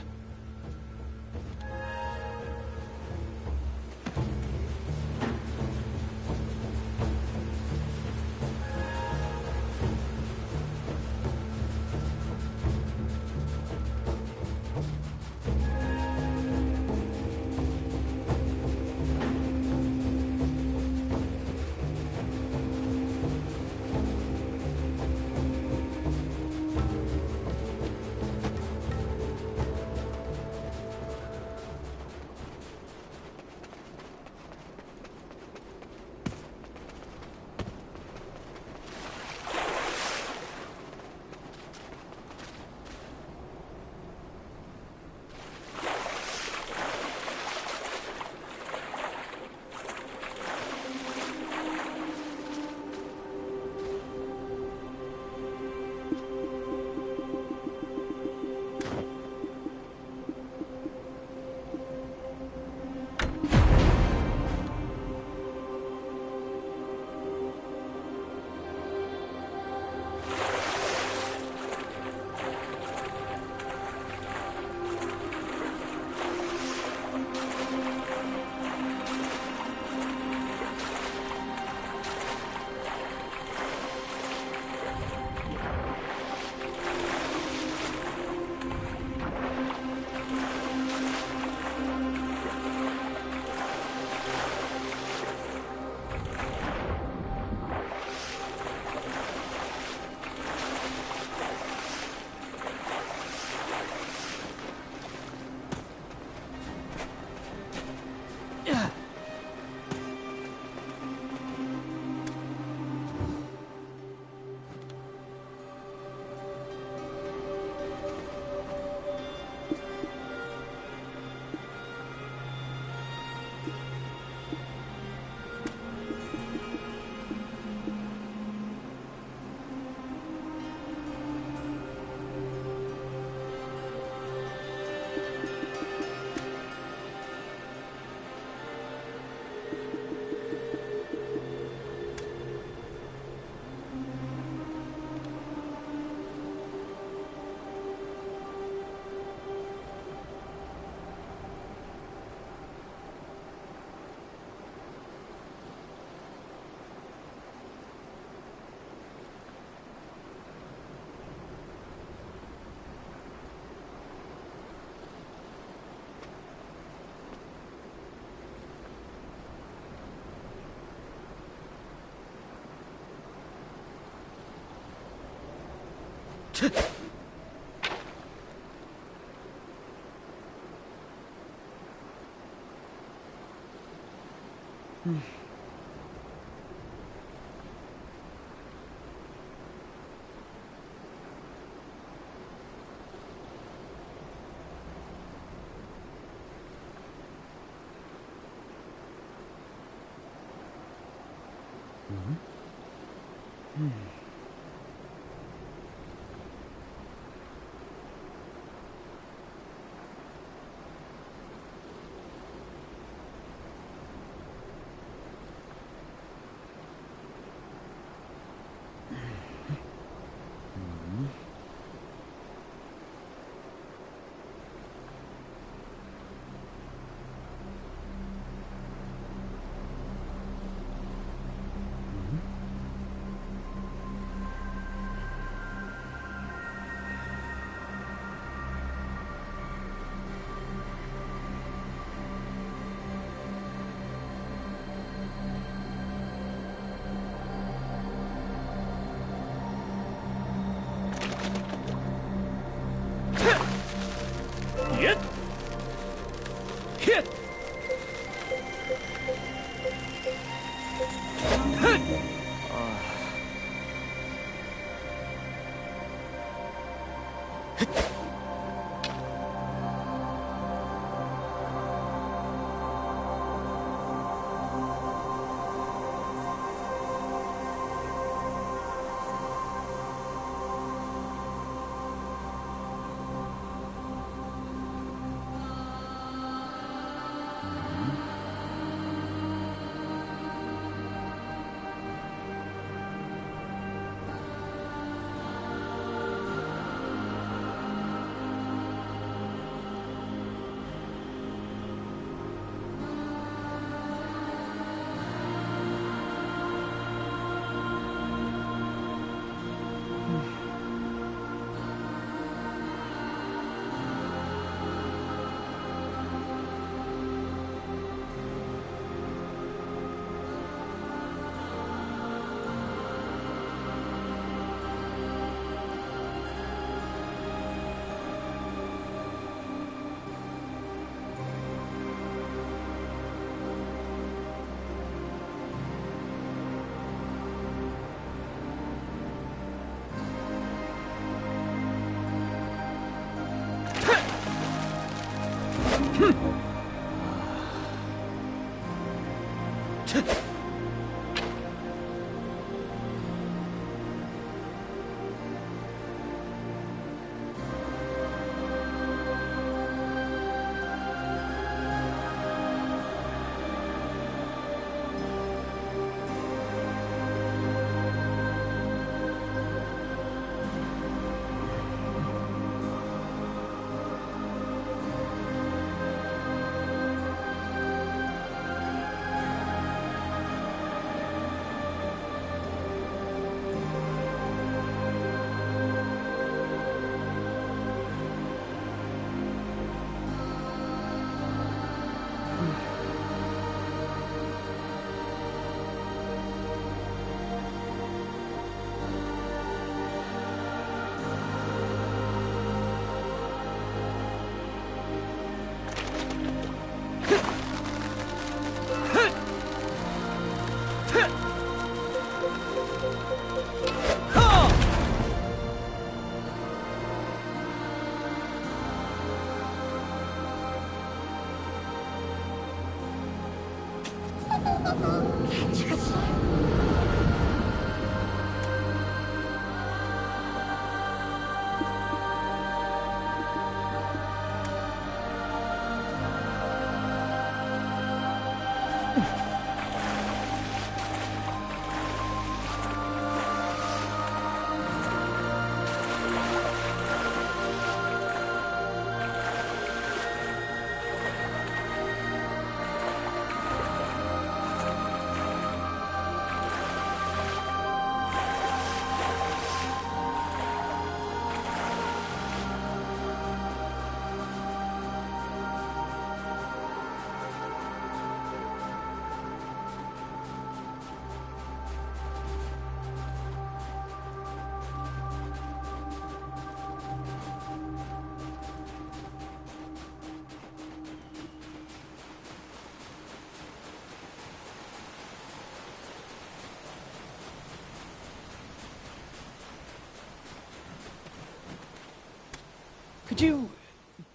Could you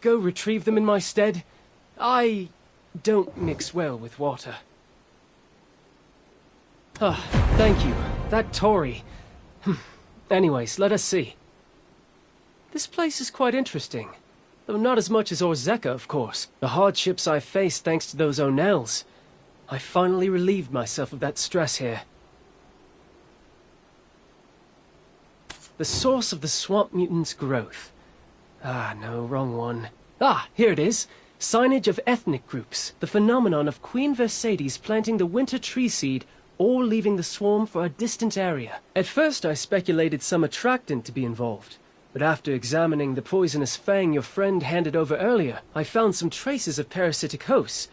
go retrieve them in my stead? I don't mix well with water. Ah, thank you. That Tory. Anyways, let us see. This place is quite interesting. Though not as much as Orzeka, of course. The hardships I faced thanks to those O'Nells. I finally relieved myself of that stress here. The source of the swamp mutant's growth. Ah, no, wrong one. Ah, here it is. Signage of ethnic groups. The phenomenon of Queen Vercedes planting the winter tree seed, all leaving the swarm for a distant area. At first I speculated some attractant to be involved. But after examining the poisonous fang your friend handed over earlier, I found some traces of parasitic hosts.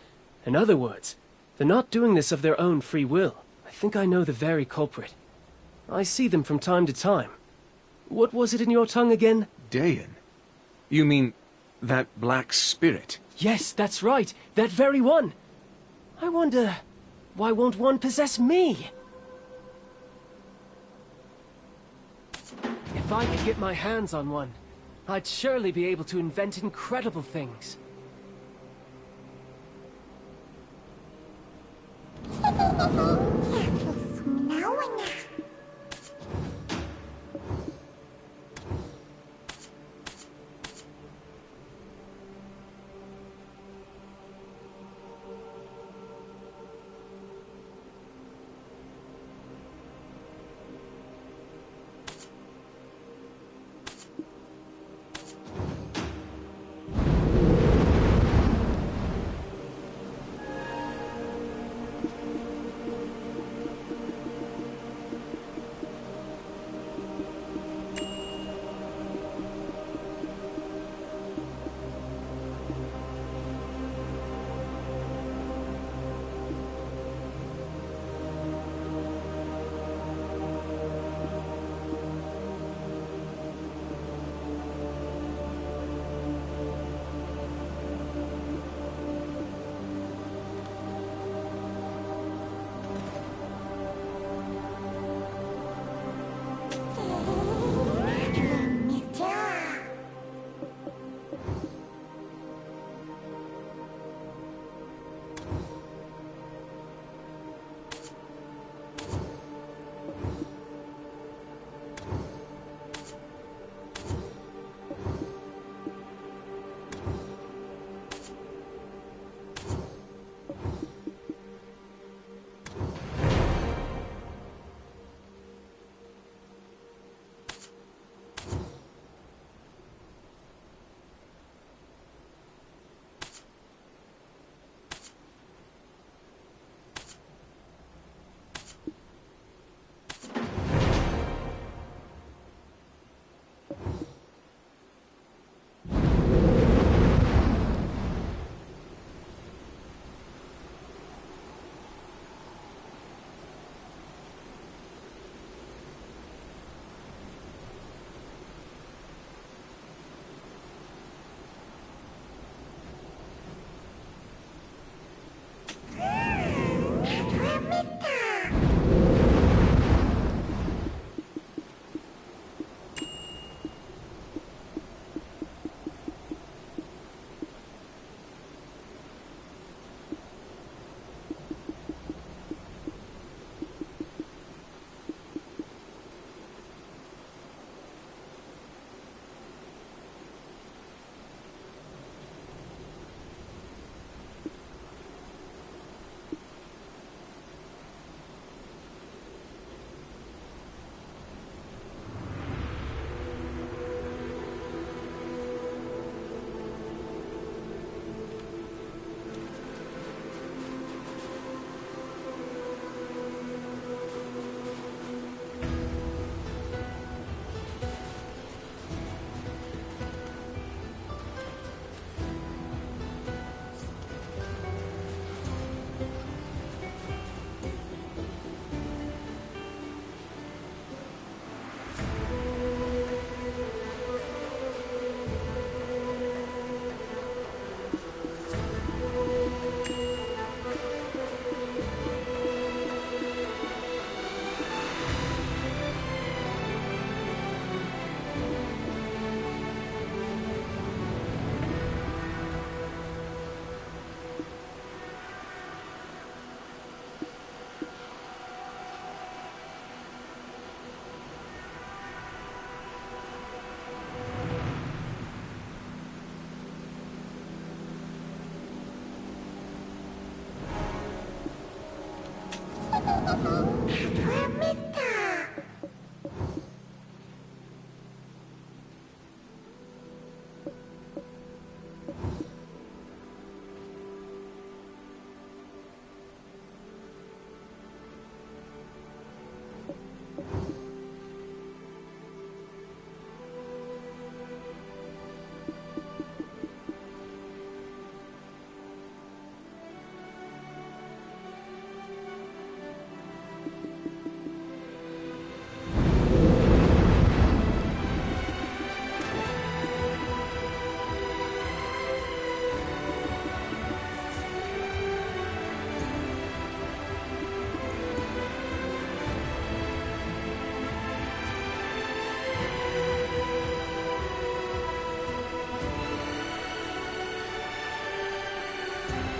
In other words, they're not doing this of their own free will. I think I know the very culprit. I see them from time to time. What was it in your tongue again? Dayan? You mean that black spirit? Yes, that's right. That very one. I wonder, why won't one possess me? If I could get my hands on one, I'd surely be able to invent incredible things.